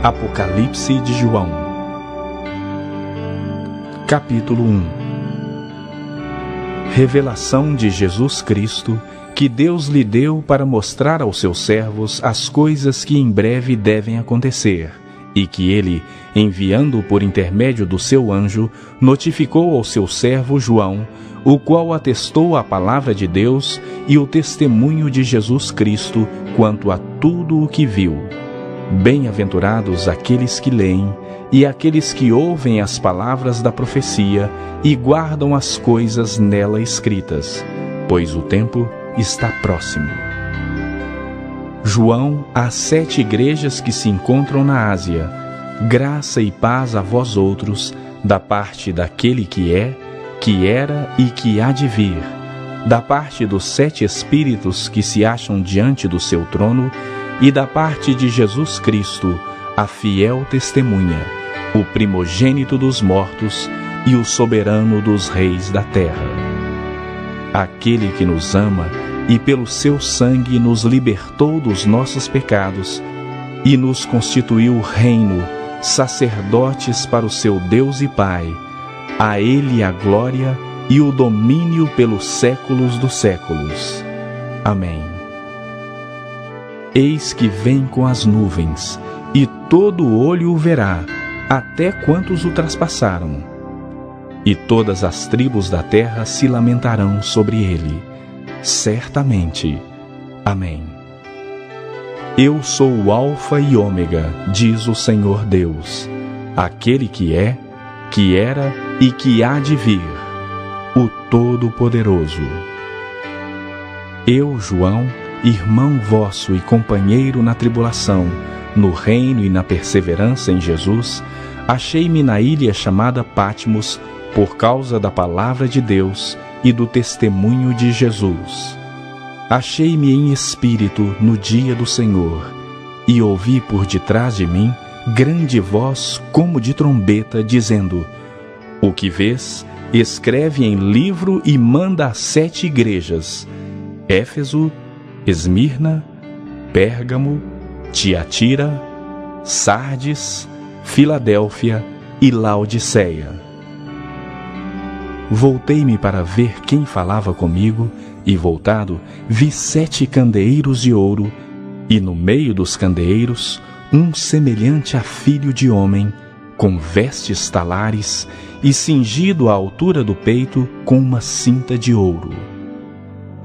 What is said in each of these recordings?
Apocalipse de João. Capítulo 1. Revelação de Jesus Cristo, que Deus lhe deu para mostrar aos seus servos as coisas que em breve devem acontecer, e que ele, enviando por intermédio do seu anjo, notificou ao seu servo João, o qual atestou a palavra de Deus e o testemunho de Jesus Cristo quanto a tudo o que viu. Bem-aventurados aqueles que leem e aqueles que ouvem as palavras da profecia e guardam as coisas nela escritas, pois o tempo está próximo. João, às 7 igrejas que se encontram na Ásia, graça e paz a vós outros, da parte daquele que é, que era e que há de vir, da parte dos 7 Espíritos que se acham diante do seu trono, e da parte de Jesus Cristo, a fiel testemunha, o primogênito dos mortos e o soberano dos reis da terra. Aquele que nos ama e pelo seu sangue nos libertou dos nossos pecados e nos constituiu reino, sacerdotes para o seu Deus e Pai. A ele a glória e o domínio pelos séculos dos séculos. Amém. Eis que vem com as nuvens, e todo olho o verá, até quantos o traspassaram. E todas as tribos da terra se lamentarão sobre ele. Certamente. Amém. Eu sou o Alfa e Ômega, diz o Senhor Deus, aquele que é, que era e que há de vir, o Todo-Poderoso. Eu, João, irmão vosso e companheiro na tribulação, no reino e na perseverança em Jesus, achei-me na ilha chamada Patmos por causa da palavra de Deus e do testemunho de Jesus. Achei-me em espírito no dia do Senhor, e ouvi por detrás de mim grande voz como de trombeta, dizendo: O que vês, escreve em livro e manda às 7 igrejas: Éfeso, Esmirna, Pérgamo, Tiatira, Sardes, Filadélfia e Laodiceia. Voltei-me para ver quem falava comigo, e voltado, vi 7 candeeiros de ouro, e no meio dos candeeiros, um semelhante a filho de homem, com vestes talares, e cingido à altura do peito com uma cinta de ouro.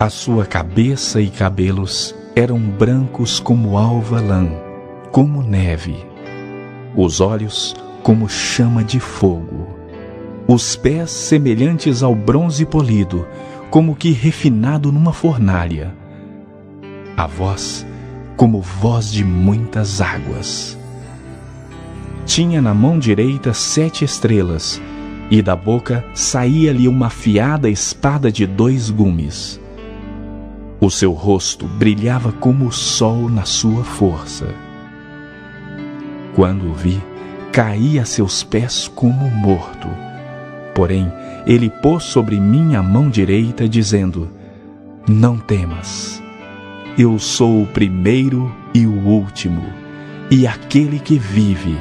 A sua cabeça e cabelos eram brancos como alva lã, como neve. Os olhos como chama de fogo. Os pés semelhantes ao bronze polido, como que refinado numa fornalha. A voz como voz de muitas águas. Tinha na mão direita 7 estrelas, e da boca saía-lhe uma afiada espada de 2 gumes. O seu rosto brilhava como o sol na sua força. Quando o vi, caí a seus pés como morto. Porém, ele pôs sobre mim a mão direita, dizendo: Não temas. Eu sou o primeiro e o último, e aquele que vive.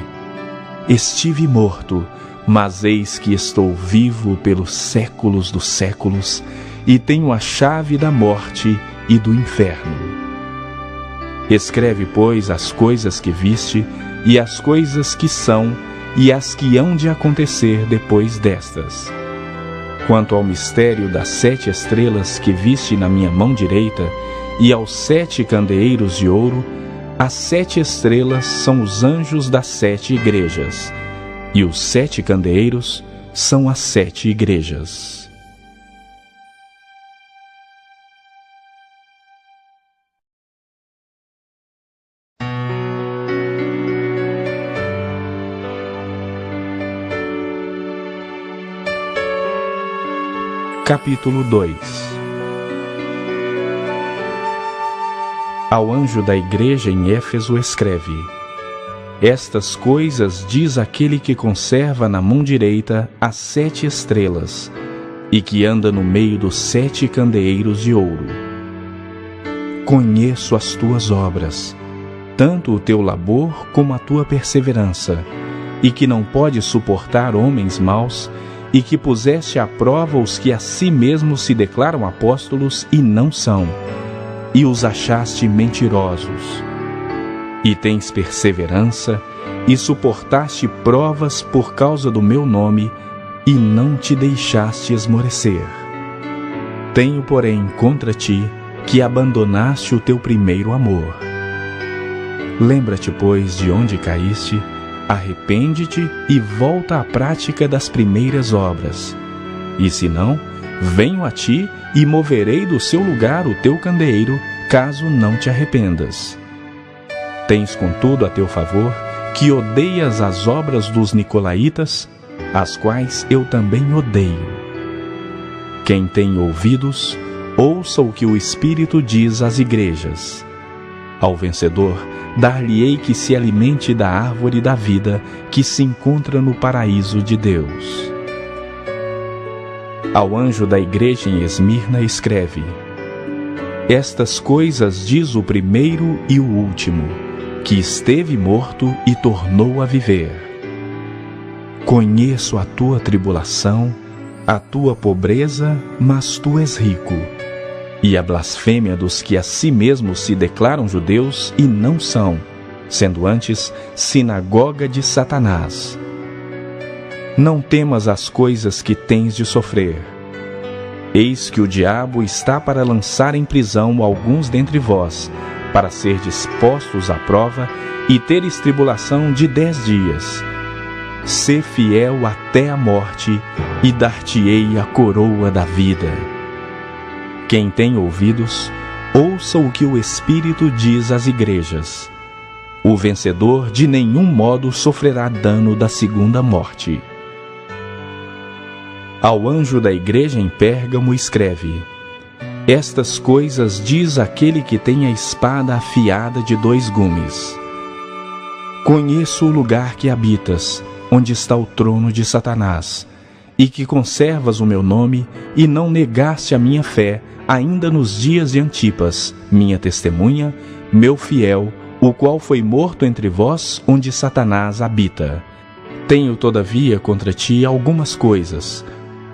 Estive morto, mas eis que estou vivo pelos séculos dos séculos, e tenho a chave da morte e do inferno. Escreve, pois, as coisas que viste, e as coisas que são, e as que hão de acontecer depois destas. Quanto ao mistério das 7 estrelas que viste na minha mão direita, e aos 7 candeeiros de ouro, as 7 estrelas são os anjos das 7 igrejas, e os 7 candeeiros são as 7 igrejas. Capítulo 2. Ao anjo da igreja em Éfeso escreve: Estas coisas diz aquele que conserva na mão direita as 7 estrelas, e que anda no meio dos 7 candeeiros de ouro. Conheço as tuas obras, tanto o teu labor como a tua perseverança, e que não podes suportar homens maus, e que puseste à prova os que a si mesmos se declaram apóstolos e não são, e os achaste mentirosos. E tens perseverança, e suportaste provas por causa do meu nome, e não te deixaste esmorecer. Tenho, porém, contra ti, que abandonaste o teu primeiro amor. Lembra-te, pois, de onde caíste, arrepende-te e volta à prática das primeiras obras. E se não, venho a ti e moverei do seu lugar o teu candeeiro, caso não te arrependas. Tens, contudo, a teu favor, que odeias as obras dos nicolaítas, as quais eu também odeio. Quem tem ouvidos, ouça o que o Espírito diz às igrejas. Ao vencedor, dar-lhe-ei que se alimente da árvore da vida que se encontra no paraíso de Deus. Ao anjo da igreja em Esmirna escreve: Estas coisas diz o primeiro e o último, que esteve morto e tornou a viver. Conheço a tua tribulação, a tua pobreza, mas tu és rico, e a blasfêmia dos que a si mesmos se declaram judeus e não são, sendo antes sinagoga de Satanás. Não temas as coisas que tens de sofrer. Eis que o diabo está para lançar em prisão alguns dentre vós, para serdes postos à prova e teres tribulação de 10 dias. Sê fiel até a morte, e dar-te-ei a coroa da vida. Quem tem ouvidos, ouça o que o Espírito diz às igrejas. O vencedor de nenhum modo sofrerá dano da segunda morte. Ao anjo da igreja em Pérgamo escreve: Estas coisas diz aquele que tem a espada afiada de 2 gumes. Conheço o lugar que habitas, onde está o trono de Satanás, e que conservas o meu nome, e não negaste a minha fé, ainda nos dias de Antipas, minha testemunha, meu fiel, o qual foi morto entre vós, onde Satanás habita. Tenho, todavia, contra ti algumas coisas,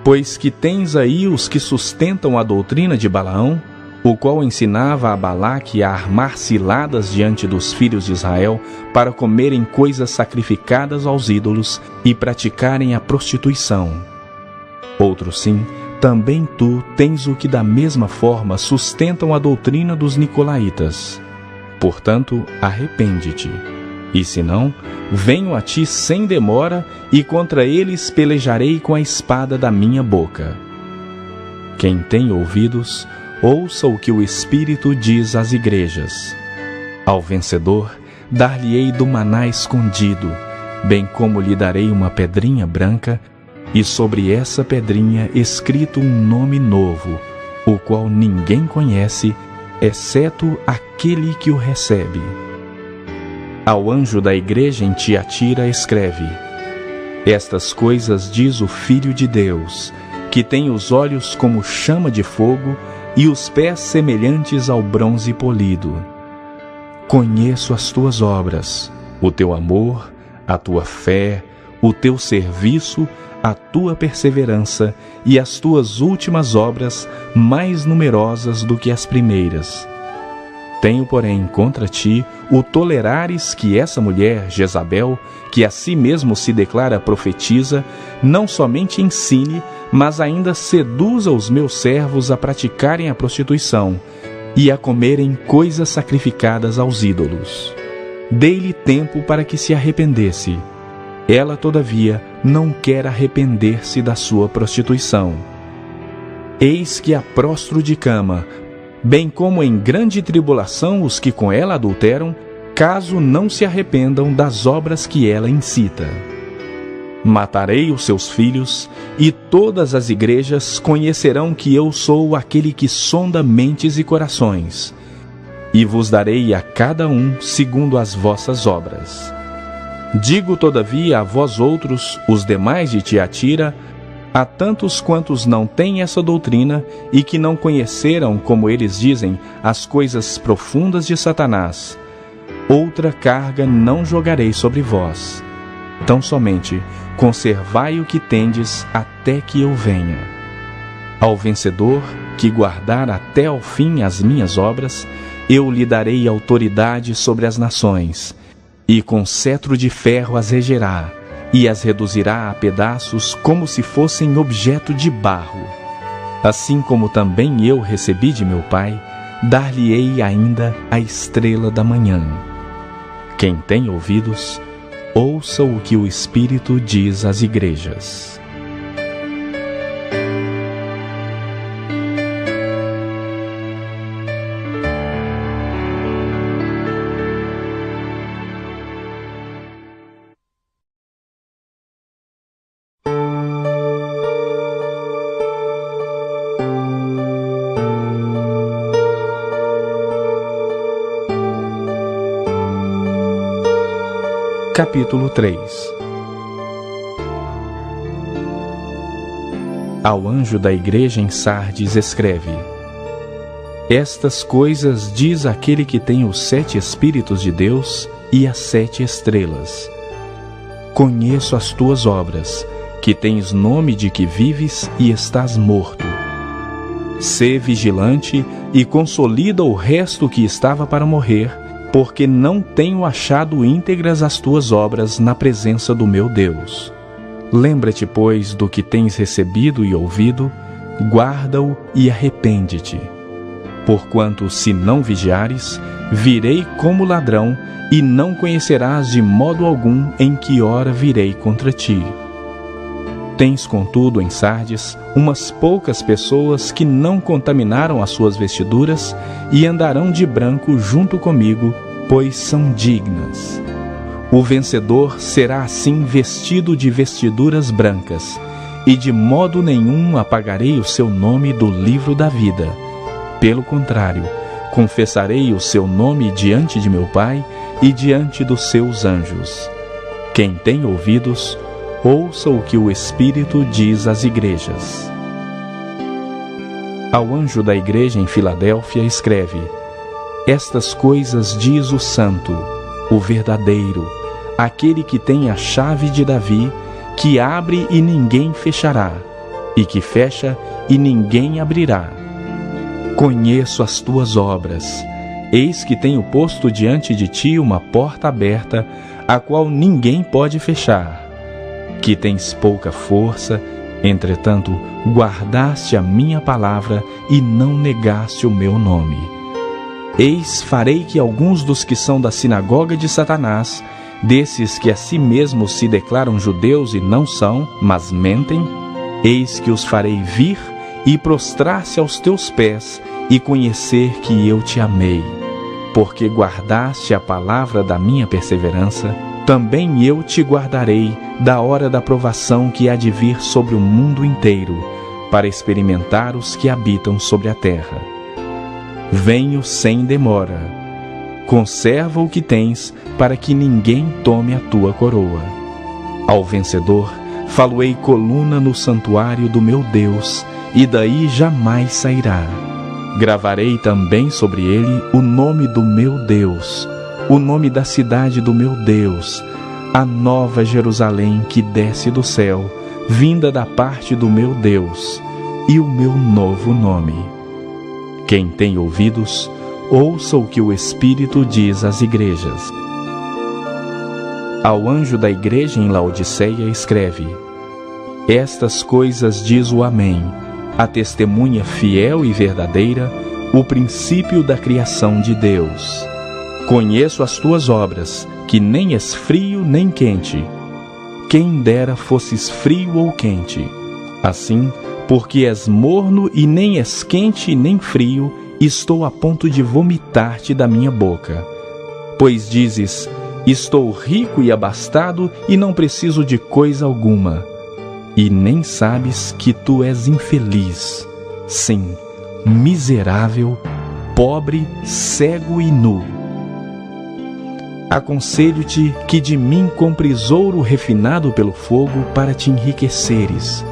pois que tens aí os que sustentam a doutrina de Balaão, o qual ensinava a Balaque a armar ciladas diante dos filhos de Israel para comerem coisas sacrificadas aos ídolos e praticarem a prostituição. Outro sim, também tu tens o que da mesma forma sustentam a doutrina dos nicolaítas. Portanto, arrepende-te. E se não, venho a ti sem demora, e contra eles pelejarei com a espada da minha boca. Quem tem ouvidos, ouça o que o Espírito diz às igrejas. Ao vencedor, dar-lhe-ei do maná escondido, bem como lhe darei uma pedrinha branca, e sobre essa pedrinha escrito um nome novo, o qual ninguém conhece, exceto aquele que o recebe. Ao anjo da igreja em Tiatira escreve: Estas coisas diz o Filho de Deus, que tem os olhos como chama de fogo e os pés semelhantes ao bronze polido. Conheço as tuas obras, o teu amor, a tua fé, o teu serviço, a tua perseverança e as tuas últimas obras mais numerosas do que as primeiras. Tenho, porém, contra ti o tolerares que essa mulher, Jezabel, que a si mesmo se declara profetisa, não somente ensine, mas ainda seduza os meus servos a praticarem a prostituição e a comerem coisas sacrificadas aos ídolos. Dei-lhe tempo para que se arrependesse. Ela, todavia, não quer arrepender-se da sua prostituição. Eis que a prostro de cama, bem como em grande tribulação os que com ela adulteram, caso não se arrependam das obras que ela incita. Matarei os seus filhos, e todas as igrejas conhecerão que eu sou aquele que sonda mentes e corações, e vos darei a cada um segundo as vossas obras. Digo, todavia, a vós outros, os demais de Tiatira, a tantos quantos não têm essa doutrina e que não conheceram, como eles dizem, as coisas profundas de Satanás: outra carga não jogarei sobre vós. Tão somente conservai o que tendes até que eu venha. Ao vencedor, que guardar até ao fim as minhas obras, eu lhe darei autoridade sobre as nações, e com cetro de ferro as regerá, e as reduzirá a pedaços como se fossem objeto de barro. Assim como também eu recebi de meu Pai, dar-lhe-ei ainda a estrela da manhã. Quem tem ouvidos, ouça o que o Espírito diz às igrejas. Capítulo 3. Ao anjo da igreja em Sardes escreve: Estas coisas diz aquele que tem os 7 Espíritos de Deus e as 7 estrelas. Conheço as tuas obras, que tens nome de que vives e estás morto. Sê vigilante e consolida o resto que estava para morrer, porque não tenho achado íntegras as tuas obras na presença do meu Deus. Lembra-te, pois, do que tens recebido e ouvido, guarda-o e arrepende-te. Porquanto, se não vigiares, virei como ladrão, e não conhecerás de modo algum em que hora virei contra ti. Tens, contudo, em Sardes, umas poucas pessoas que não contaminaram as suas vestiduras e andarão de branco junto comigo, pois são dignas. O vencedor será assim vestido de vestiduras brancas, e de modo nenhum apagarei o seu nome do livro da vida. Pelo contrário, confessarei o seu nome diante de meu Pai e diante dos seus anjos. Quem tem ouvidos, ouça o que o Espírito diz às igrejas. Ao anjo da igreja em Filadélfia escreve: Estas coisas diz o Santo, o verdadeiro, aquele que tem a chave de Davi, que abre e ninguém fechará, e que fecha e ninguém abrirá. Conheço as tuas obras. Eis que tenho posto diante de ti uma porta aberta, a qual ninguém pode fechar. Que tens pouca força, entretanto, guardaste a minha palavra e não negaste o meu nome. Eis, farei que alguns dos que são da sinagoga de Satanás, desses que a si mesmos se declaram judeus e não são, mas mentem, eis que os farei vir e prostrar-se aos teus pés e conhecer que eu te amei. Porque guardaste a palavra da minha perseverança, também eu te guardarei da hora da provação que há de vir sobre o mundo inteiro, para experimentar os que habitam sobre a terra. Venho sem demora. Conserva o que tens, para que ninguém tome a tua coroa. Ao vencedor, falo-ei coluna no santuário do meu Deus, e daí jamais sairá. Gravarei também sobre ele o nome do meu Deus, o nome da cidade do meu Deus, a nova Jerusalém que desce do céu, vinda da parte do meu Deus, e o meu novo nome. Quem tem ouvidos, ouça o que o Espírito diz às igrejas. Ao anjo da igreja em Laodiceia escreve: Estas coisas diz o Amém, a testemunha fiel e verdadeira, o princípio da criação de Deus. Conheço as tuas obras, que nem és frio nem quente. Quem dera fosses frio ou quente. Assim, porque és morno e nem és quente nem frio, estou a ponto de vomitar-te da minha boca. Pois dizes: Estou rico e abastado e não preciso de coisa alguma. E nem sabes que tu és infeliz, sim, miserável, pobre, cego e nu. Aconselho-te que de mim compres ouro refinado pelo fogo para te enriqueceres,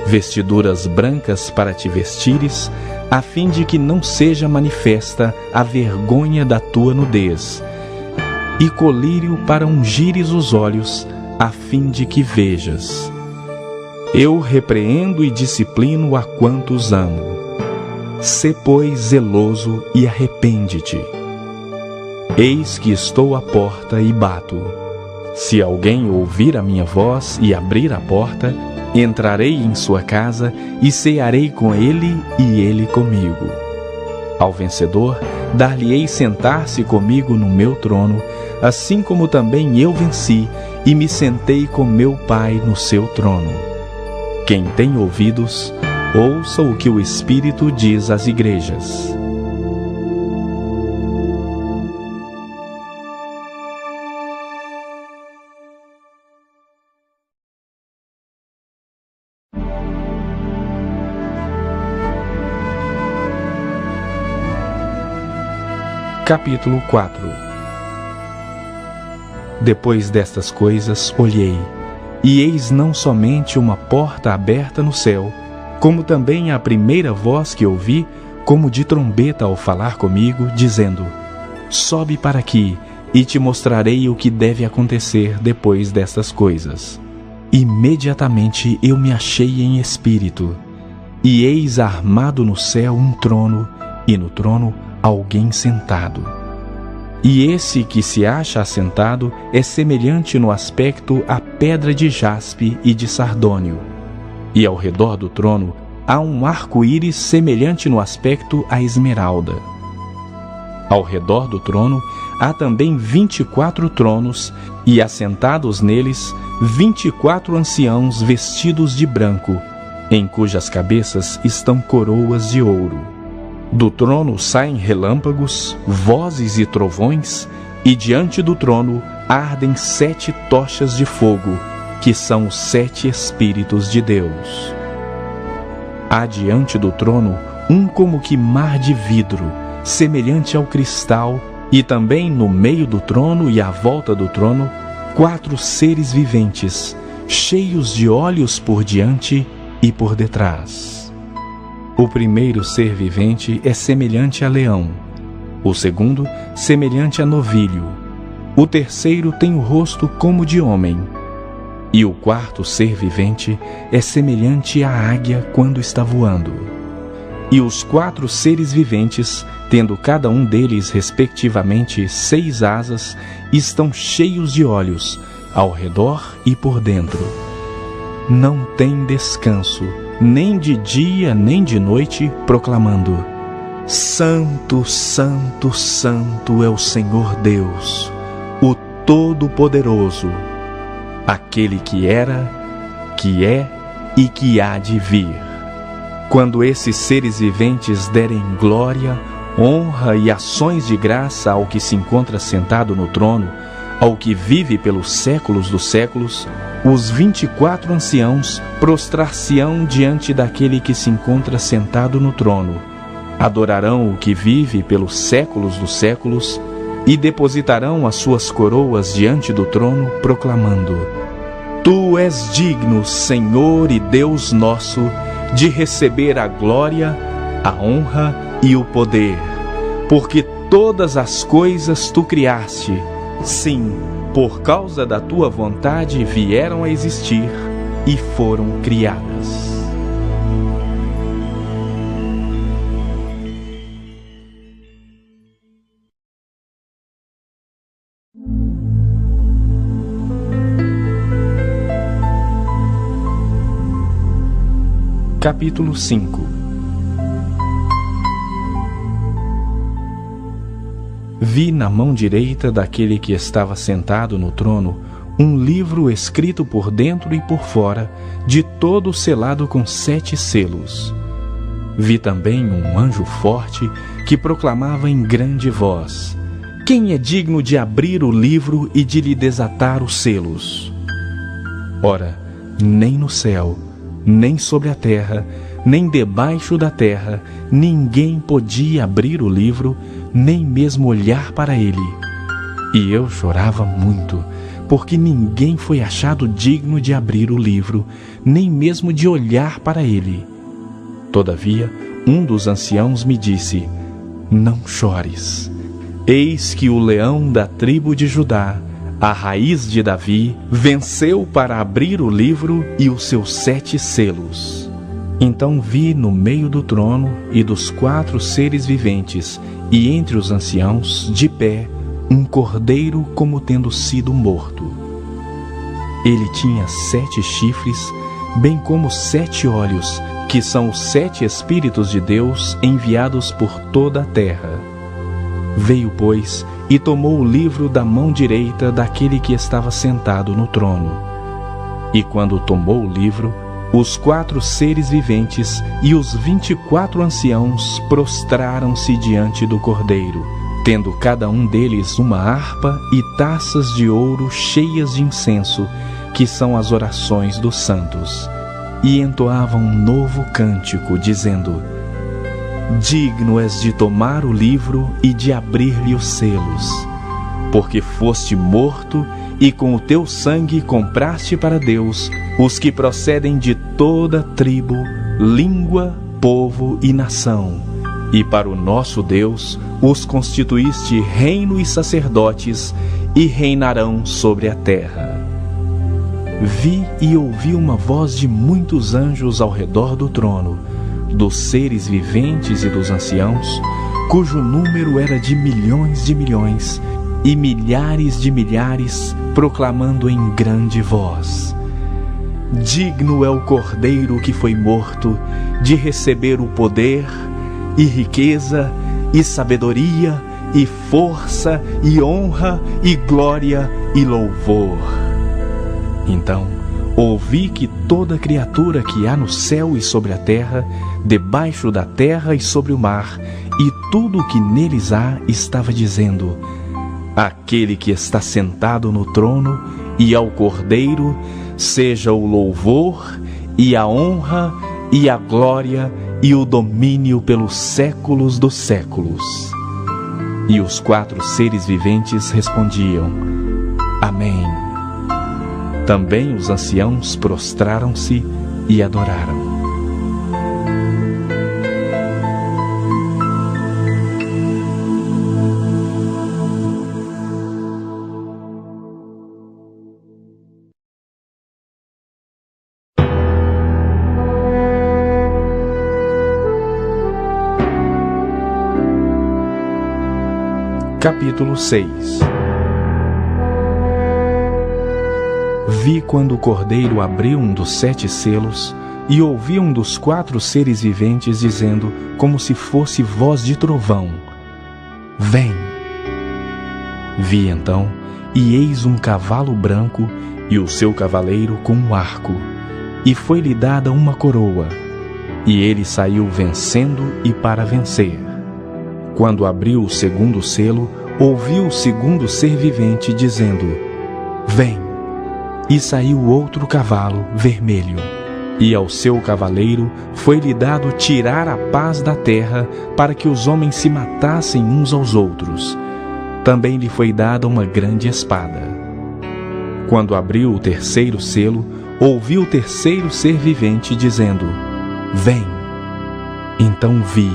vestiduras brancas para te vestires, a fim de que não seja manifesta a vergonha da tua nudez, e colírio para ungires os olhos, a fim de que vejas. Eu repreendo e disciplino a quantos amo. Sê, pois, zeloso e arrepende-te. Eis que estou à porta e bato. Se alguém ouvir a minha voz e abrir a porta, entrarei em sua casa e cearei com ele e ele comigo. Ao vencedor, dar-lhe-ei sentar-se comigo no meu trono, assim como também eu venci e me sentei com meu Pai no seu trono. Quem tem ouvidos, ouça o que o Espírito diz às igrejas. Capítulo 4. Depois destas coisas olhei, e eis não somente uma porta aberta no céu, como também a primeira voz que ouvi, como de trombeta ao falar comigo, dizendo: Sobe para aqui, e te mostrarei o que deve acontecer depois destas coisas. Imediatamente eu me achei em espírito, e eis armado no céu um trono, e no trono alguém sentado. E esse que se acha assentado é semelhante no aspecto à pedra de jaspe e de sardônio. E ao redor do trono há um arco-íris semelhante no aspecto à esmeralda. Ao redor do trono há também 24 tronos, e assentados neles 24 anciãos vestidos de branco, em cujas cabeças estão coroas de ouro. Do trono saem relâmpagos, vozes e trovões, e diante do trono ardem 7 tochas de fogo, que são os 7 Espíritos de Deus. Há diante do trono um como que mar de vidro, semelhante ao cristal, e também no meio do trono e à volta do trono, 4 seres viventes, cheios de olhos por diante e por detrás. O primeiro ser vivente é semelhante a leão, o segundo, semelhante a novilho, o terceiro tem o rosto como de homem, e o quarto ser vivente é semelhante à águia quando está voando. E os 4 seres viventes, tendo cada um deles respectivamente 6 asas, estão cheios de olhos, ao redor e por dentro. Não tem descanso, nem de dia nem de noite, proclamando: Santo, Santo, Santo é o Senhor Deus, o Todo-Poderoso, aquele que era, que é e que há de vir. Quando esses seres viventes derem glória, honra e ações de graça ao que se encontra sentado no trono, ao que vive pelos séculos dos séculos, os 24 anciãos prostrar-se-ão diante daquele que se encontra sentado no trono, adorarão o que vive pelos séculos dos séculos e depositarão as suas coroas diante do trono, proclamando: Tu és digno, Senhor e Deus nosso, de receber a glória, a honra e o poder, porque todas as coisas tu criaste, sim, por causa da tua vontade vieram a existir e foram criadas. Capítulo 5. Vi na mão direita daquele que estava sentado no trono um livro escrito por dentro e por fora, de todo selado com 7 selos. Vi também um anjo forte que proclamava em grande voz: Quem é digno de abrir o livro e de lhe desatar os selos? Ora, nem no céu, nem sobre a terra, nem debaixo da terra, ninguém podia abrir o livro, nem mesmo olhar para ele. E eu chorava muito, porque ninguém foi achado digno de abrir o livro, nem mesmo de olhar para ele. Todavia, um dos anciãos me disse: Não chores. Eis que o leão da tribo de Judá, a raiz de Davi, venceu para abrir o livro e os seus 7 selos. Então vi no meio do trono e dos 4 seres viventes, e entre os anciãos, de pé, um cordeiro como tendo sido morto. Ele tinha 7 chifres, bem como 7 olhos, que são os 7 Espíritos de Deus enviados por toda a terra. Veio, pois, e tomou o livro da mão direita daquele que estava sentado no trono. E quando tomou o livro, os 4 seres viventes e os 24 anciãos prostraram-se diante do Cordeiro, tendo cada um deles uma harpa e taças de ouro cheias de incenso, que são as orações dos santos, e entoavam um novo cântico, dizendo: Digno és de tomar o livro e de abrir-lhe os selos, porque foste morto e com o teu sangue compraste para Deus os que procedem de toda tribo, língua, povo e nação, e para o nosso Deus os constituíste reino e sacerdotes, e reinarão sobre a terra. Vi e ouvi uma voz de muitos anjos ao redor do trono, dos seres viventes e dos anciãos, cujo número era de milhões e milhares de milhares, proclamando em grande voz: Digno é o Cordeiro que foi morto de receber o poder, e riqueza, e sabedoria, e força, e honra, e glória, e louvor. Então ouvi que toda criatura que há no céu e sobre a terra, debaixo da terra e sobre o mar, e tudo o que neles há, estava dizendo: Aquele que está sentado no trono e ao Cordeiro, seja o louvor, e a honra, e a glória, e o domínio pelos séculos dos séculos. E os 4 seres viventes respondiam: Amém. Também os anciãos prostraram-se e adoraram. Capítulo 6. Vi quando o Cordeiro abriu um dos 7 selos, e ouvi um dos 4 seres viventes dizendo, como se fosse voz de trovão: Vem! Vi então, e eis um cavalo branco, e o seu cavaleiro com um arco, e foi-lhe dada uma coroa, e ele saiu vencendo e para vencer. Quando abriu o 2º selo, ouvi o 2º ser vivente dizendo: Vem! E saiu outro cavalo vermelho, e ao seu cavaleiro foi-lhe dado tirar a paz da terra, para que os homens se matassem uns aos outros. Também lhe foi dada uma grande espada. Quando abriu o 3º selo, ouvi o 3º ser vivente dizendo: Vem! Então vi,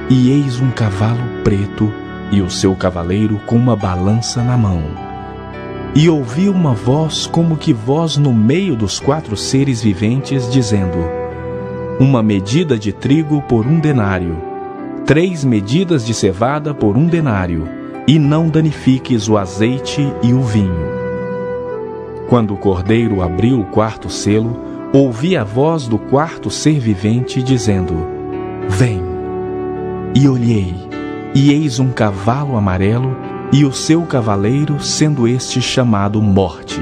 e eis um cavalo preto, e o seu cavaleiro com uma balança na mão. E ouvi uma voz como que voz no meio dos 4 seres viventes, dizendo: Uma medida de trigo por 1 denário, 3 medidas de cevada por 1 denário, e não danifiques o azeite e o vinho. Quando o Cordeiro abriu o 4º selo, ouvi a voz do 4º ser vivente, dizendo: Vem! E olhei, e eis um cavalo amarelo, e o seu cavaleiro, sendo este chamado Morte.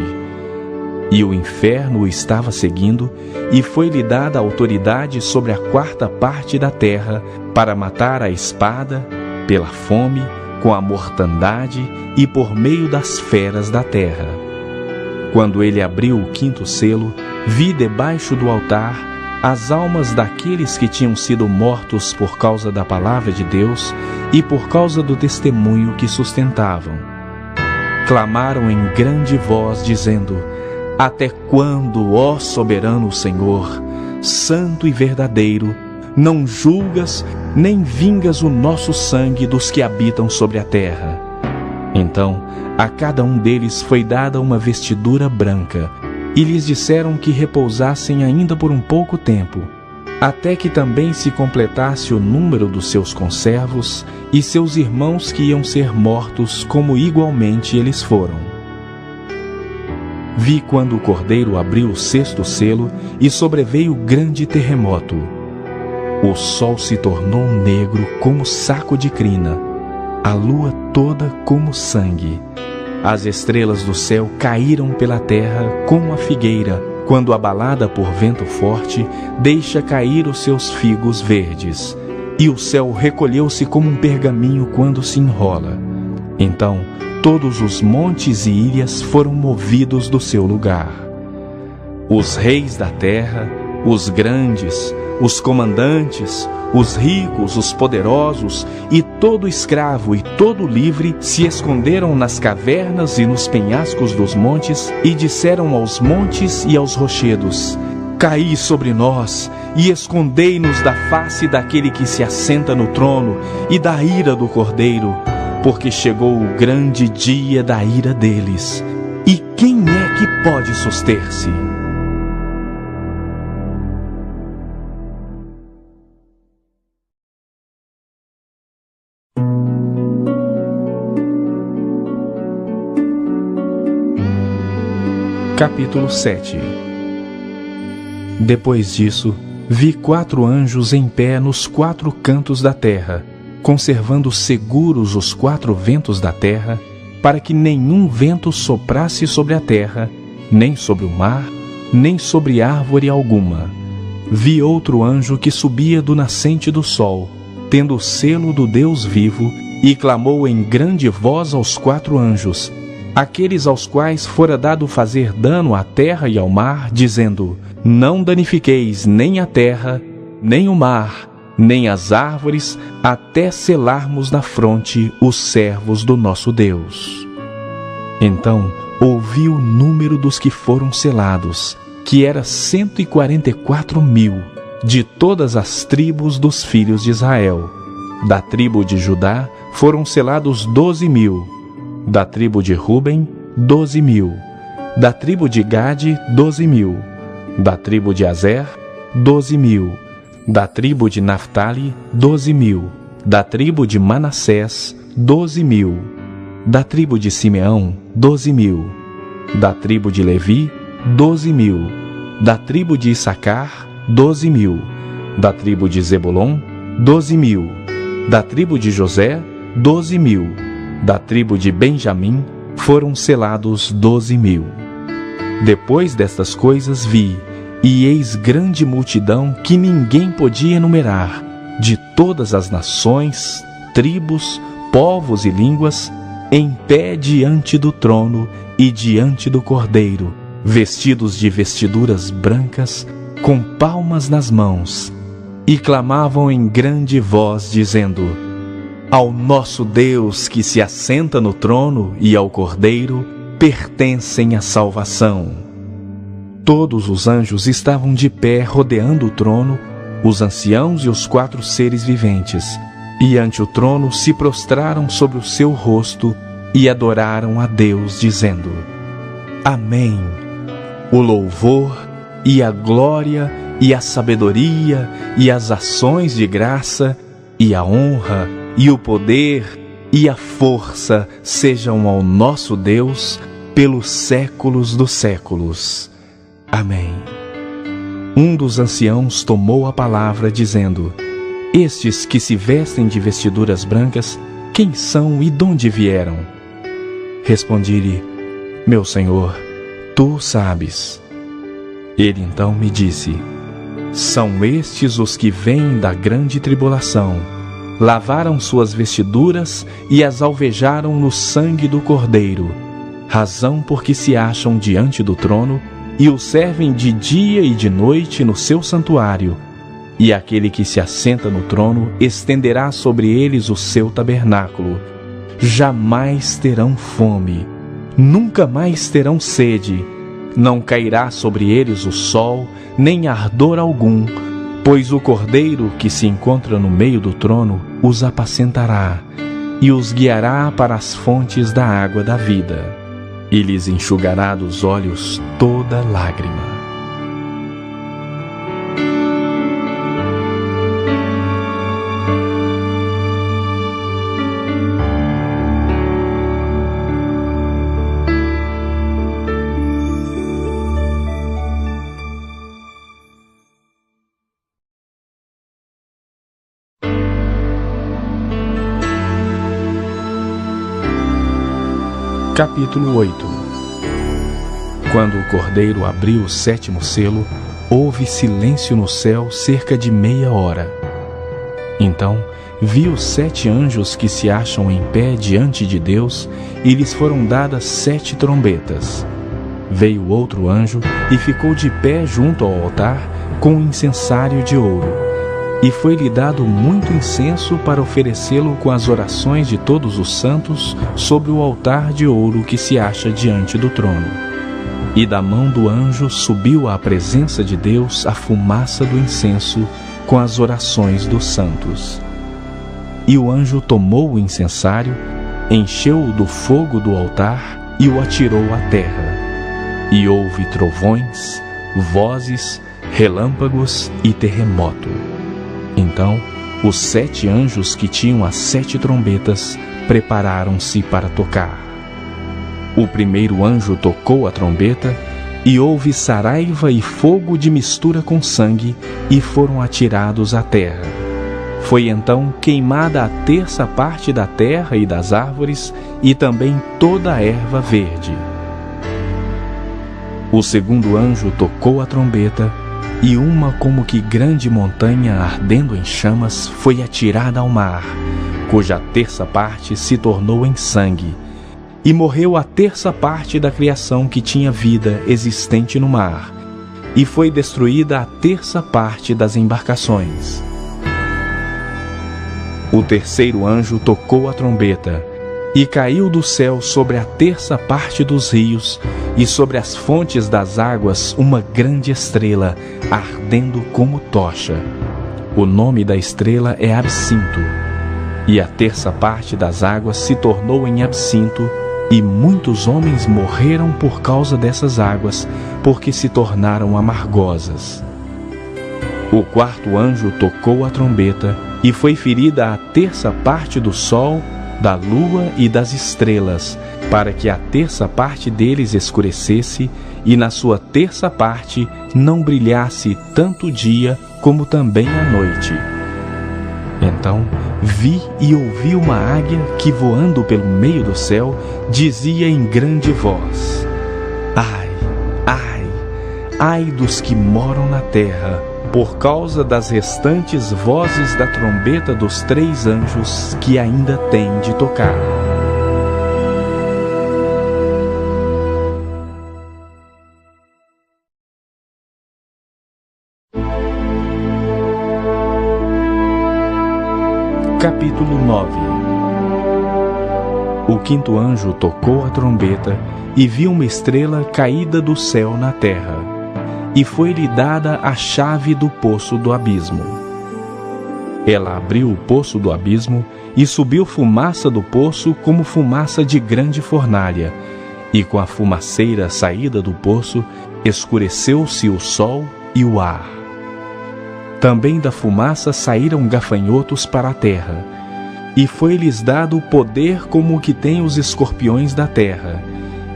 E o inferno o estava seguindo, e foi-lhe dada autoridade sobre a 4ª parte da terra, para matar a espada, pela fome, com a mortandade e por meio das feras da terra. Quando ele abriu o 5º selo, vi debaixo do altar as almas daqueles que tinham sido mortos por causa da palavra de Deus e por causa do testemunho que sustentavam. Clamaram em grande voz, dizendo: Até quando, ó soberano Senhor, santo e verdadeiro, não julgas nem vingas o nosso sangue dos que habitam sobre a terra? Então, a cada um deles foi dada uma vestidura branca, e lhes disseram que repousassem ainda por um pouco tempo, até que também se completasse o número dos seus conservos e seus irmãos que iam ser mortos, como igualmente eles foram. Vi quando o cordeiro abriu o sexto selo e sobreveio grande terremoto. O sol se tornou negro como saco de crina, a lua toda como sangue. As estrelas do céu caíram pela terra como a figueira, quando abalada por vento forte, deixa cair os seus figos verdes. E o céu recolheu-se como um pergaminho quando se enrola. Então, todos os montes e ilhas foram movidos do seu lugar. Os reis da terra, os grandes, os comandantes, os ricos, os poderosos e todo escravo e todo livre se esconderam nas cavernas e nos penhascos dos montes e disseram aos montes e aos rochedos: caí sobre nós e escondei-nos da face daquele que se assenta no trono e da ira do Cordeiro, porque chegou o grande dia da ira deles. E quem é que pode suster-se? Capítulo 7. Depois disso, vi 4 anjos em pé nos 4 cantos da terra, conservando seguros os 4 ventos da terra, para que nenhum vento soprasse sobre a terra, nem sobre o mar, nem sobre árvore alguma. Vi outro anjo que subia do nascente do sol, tendo o selo do Deus vivo, e clamou em grande voz aos 4 anjos, aqueles aos quais fora dado fazer dano à terra e ao mar, dizendo: não danifiqueis nem a terra, nem o mar, nem as árvores, até selarmos na fronte os servos do nosso Deus. Então ouvi o número dos que foram selados, que era 144.000, de todas as tribos dos filhos de Israel. Da tribo de Judá foram selados 12.000, da tribo de Ruben, 12.000, da tribo de Gade, 12.000, da tribo de Azer, 12.000, da tribo de Naftali, 12.000, da tribo de Manassés, 12.000, da tribo de Simeão, 12.000, da tribo de Levi, 12.000, da tribo de Issacar, 12.000, da tribo de Zebulon, 12.000, da tribo de José, 12.000, da tribo de Benjamim foram selados 12.000. Depois destas coisas vi, e eis grande multidão que ninguém podia enumerar, de todas as nações, tribos, povos e línguas, em pé diante do trono e diante do Cordeiro, vestidos de vestiduras brancas, com palmas nas mãos, e clamavam em grande voz, dizendo: ao nosso Deus que se assenta no trono e ao Cordeiro pertencem a salvação. Todos os anjos estavam de pé rodeando o trono, os anciãos e os 4 seres viventes, e ante o trono se prostraram sobre o seu rosto e adoraram a Deus, dizendo: Amém. O louvor e a glória e a sabedoria e as ações de graça e a honra e o poder e a força sejam ao nosso Deus pelos séculos dos séculos. Amém. Um dos anciãos tomou a palavra, dizendo: estes que se vestem de vestiduras brancas, quem são e donde vieram? Respondi-lhe: meu Senhor, tu sabes. Ele então me disse: são estes os que vêm da grande tribulação, lavaram suas vestiduras e as alvejaram no sangue do Cordeiro, razão porque se acham diante do trono e o servem de dia e de noite no seu santuário. E aquele que se assenta no trono estenderá sobre eles o seu tabernáculo. Jamais terão fome, nunca mais terão sede, não cairá sobre eles o sol, nem ardor algum, pois o Cordeiro que se encontra no meio do trono os apacentará, e os guiará para as fontes da água da vida, e lhes enxugará dos olhos toda lágrima. Capítulo 8. Quando o Cordeiro abriu o 7º selo, houve silêncio no céu cerca de meia hora. Então vi os 7 anjos que se acham em pé diante de Deus, e lhes foram dadas 7 trombetas. Veio outro anjo e ficou de pé junto ao altar com um incensário de ouro. E foi-lhe dado muito incenso para oferecê-lo com as orações de todos os santos sobre o altar de ouro que se acha diante do trono. E da mão do anjo subiu à presença de Deus a fumaça do incenso com as orações dos santos. E o anjo tomou o incensário, encheu-o do fogo do altar e o atirou à terra. E houve trovões, vozes, relâmpagos e terremoto. Então, os 7 anjos que tinham as 7 trombetas prepararam-se para tocar. O primeiro anjo tocou a trombeta, e houve saraiva e fogo de mistura com sangue, e foram atirados à terra. Foi então queimada a 1/3 parte da terra e das árvores, e também toda a erva verde. O segundo anjo tocou a trombeta, e uma como que grande montanha ardendo em chamas foi atirada ao mar, cuja 1/3 parte se tornou em sangue, e morreu a 1/3 parte da criação que tinha vida existente no mar, e foi destruída a 1/3 parte das embarcações. O terceiro anjo tocou a trombeta, e caiu do céu sobre a 1/3 parte dos rios e sobre as fontes das águas uma grande estrela, ardendo como tocha. O nome da estrela é Absinto. E a 1/3 parte das águas se tornou em absinto, e muitos homens morreram por causa dessas águas, porque se tornaram amargosas. O quarto anjo tocou a trombeta, e foi ferida a 1/3 parte do sol, da lua e das estrelas, para que a 1/3 parte deles escurecesse, e na sua 1/3 parte não brilhasse tanto o dia como também a noite. Então vi e ouvi uma águia que, voando pelo meio do céu, dizia em grande voz: Ai, ai, ai dos que moram na terra, por causa das restantes vozes da trombeta dos 3 anjos que ainda têm de tocar. Capítulo 9. O quinto anjo tocou a trombeta, e viu uma estrela caída do céu na terra, e foi-lhe dada a chave do poço do abismo. Ela abriu o poço do abismo, e subiu fumaça do poço como fumaça de grande fornalha, e com a fumaceira saída do poço, escureceu-se o sol e o ar. Também da fumaça saíram gafanhotos para a terra, e foi-lhes dado o poder como o que tem os escorpiões da terra,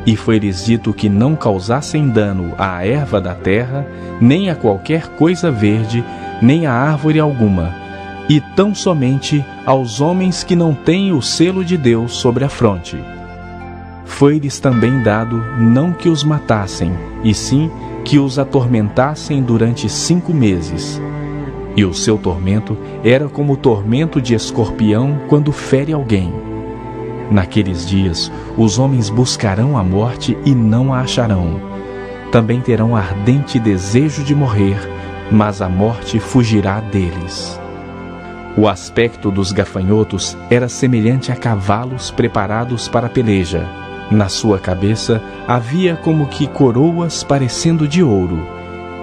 e foi-lhes dito que não causassem dano à erva da terra, nem a qualquer coisa verde, nem a árvore alguma, e tão somente aos homens que não têm o selo de Deus sobre a fronte. Foi-lhes também dado não que os matassem, e sim que os atormentassem durante 5 meses. E o seu tormento era como o tormento de escorpião quando fere alguém. Naqueles dias, os homens buscarão a morte e não a acharão. Também terão ardente desejo de morrer, mas a morte fugirá deles. O aspecto dos gafanhotos era semelhante a cavalos preparados para a peleja. Na sua cabeça havia como que coroas parecendo de ouro,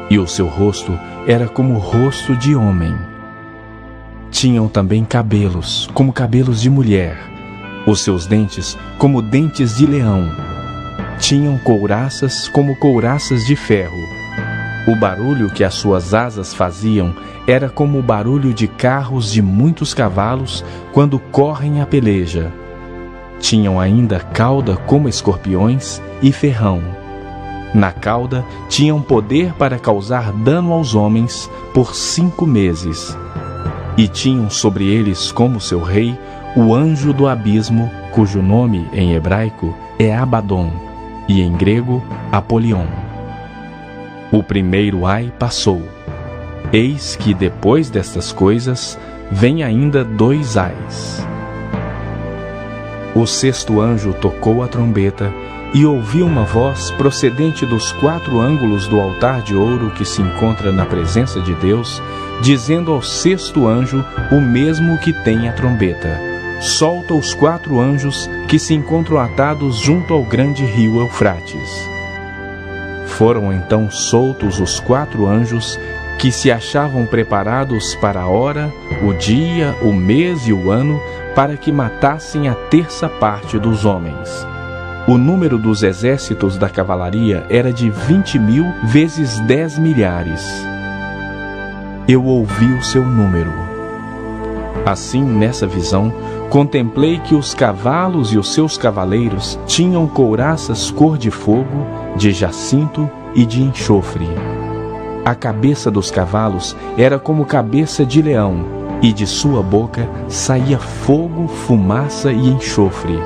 e o seu rosto era como o rosto de homem. Tinham também cabelos, como cabelos de mulher, Os seus dentes como dentes de leão. Tinham couraças como couraças de ferro. O barulho que as suas asas faziam era como o barulho de carros de muitos cavalos quando correm a peleja. Tinham ainda cauda como escorpiões e ferrão. Na cauda tinham poder para causar dano aos homens por 5 meses. E tinham sobre eles como seu rei o anjo do abismo, cujo nome em hebraico é Abaddon e em grego Apolion. O primeiro ai passou. Eis que depois destas coisas vem ainda 2 ais. O 6º anjo tocou a trombeta e ouvi uma voz procedente dos 4 ângulos do altar de ouro que se encontra na presença de Deus, dizendo ao 6º anjo o mesmo que tem a trombeta: solta os 4 anjos que se encontram atados junto ao grande rio Eufrates. Foram então soltos os 4 anjos que se achavam preparados para a hora, o dia, o mês e o ano, para que matassem a 1/3 parte dos homens. O número dos exércitos da cavalaria era de 20.000 vezes 10 milhares. Eu ouvi o seu número. Assim, nessa visão, contemplei que os cavalos e os seus cavaleiros tinham couraças cor de fogo, de jacinto e de enxofre. A cabeça dos cavalos era como cabeça de leão, e de sua boca saía fogo, fumaça e enxofre.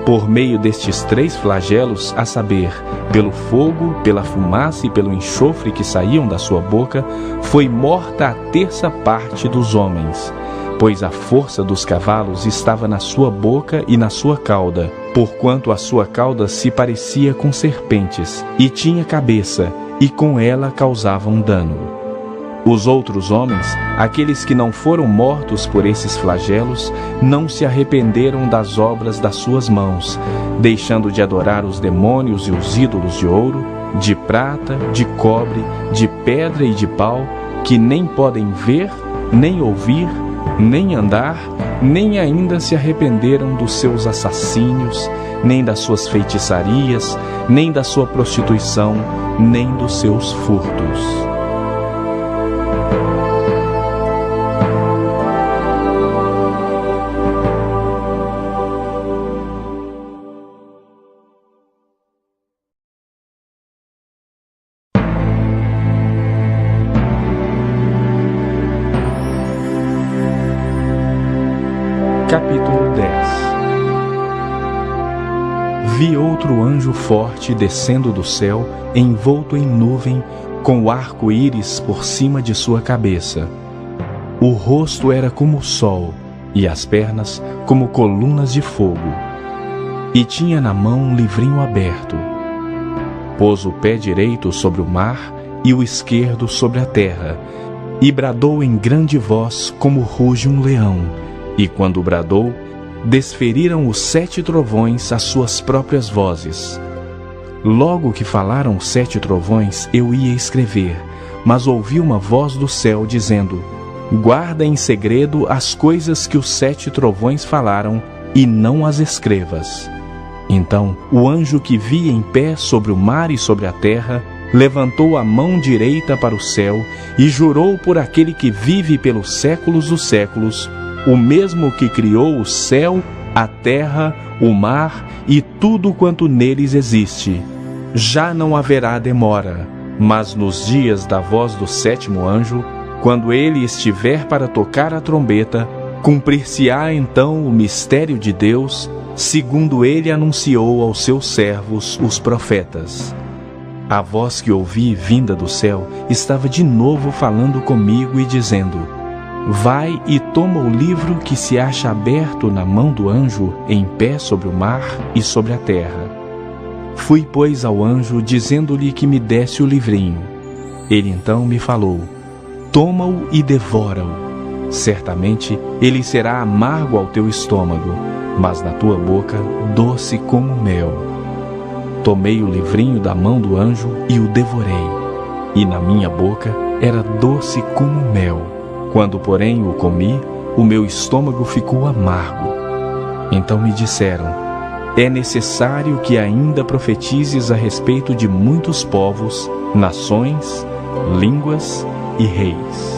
Por meio destes 3 flagelos, a saber, pelo fogo, pela fumaça e pelo enxofre que saíam da sua boca, foi morta a 1/3 parte dos homens, pois a força dos cavalos estava na sua boca e na sua cauda, porquanto a sua cauda se parecia com serpentes, e tinha cabeça, e com ela causavam dano. Os outros homens, aqueles que não foram mortos por esses flagelos, não se arrependeram das obras das suas mãos, deixando de adorar os demônios e os ídolos de ouro, de prata, de cobre, de pedra e de pau, que nem podem ver, nem ouvir, nem andar, nem ainda se arrependeram dos seus assassínios, nem das suas feitiçarias, nem da sua prostituição, nem dos seus furtos. Capítulo 10. Vi outro anjo forte descendo do céu, envolto em nuvem, com o arco-íris por cima de sua cabeça. O rosto era como o sol, e as pernas como colunas de fogo. E tinha na mão um livrinho aberto. Pôs o pé direito sobre o mar e o esquerdo sobre a terra, e bradou em grande voz como ruge um leão. E quando bradou, desferiram os 7 trovões as suas próprias vozes. Logo que falaram os 7 trovões, eu ia escrever, mas ouvi uma voz do céu dizendo: guarda em segredo as coisas que os 7 trovões falaram, e não as escrevas. Então o anjo que vi em pé sobre o mar e sobre a terra levantou a mão direita para o céu e jurou por aquele que vive pelos séculos dos séculos, o mesmo que criou o céu, a terra, o mar e tudo quanto neles existe. Já não haverá demora, mas nos dias da voz do 7º anjo, quando ele estiver para tocar a trombeta, cumprir-se-á então o mistério de Deus, segundo ele anunciou aos seus servos, os profetas. A voz que ouvi vinda do céu estava de novo falando comigo e dizendo: vai e toma o livro que se acha aberto na mão do anjo, em pé sobre o mar e sobre a terra. Fui, pois, ao anjo, dizendo-lhe que me desse o livrinho. Ele então me falou: toma-o e devora-o. Certamente ele será amargo ao teu estômago, mas na tua boca doce como mel. Tomei o livrinho da mão do anjo e o devorei, e na minha boca era doce como mel. Quando, porém, o comi, o meu estômago ficou amargo. Então me disseram: é necessário que ainda profetizes a respeito de muitos povos, nações, línguas e reis.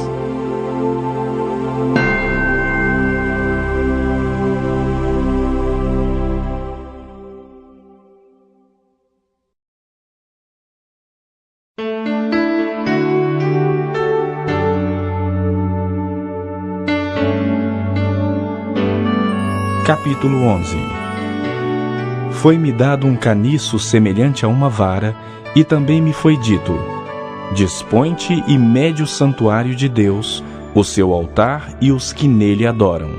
Capítulo 11. Foi-me dado um caniço semelhante a uma vara, e também me foi dito: dispõe-te e mede o santuário de Deus, o seu altar e os que nele adoram.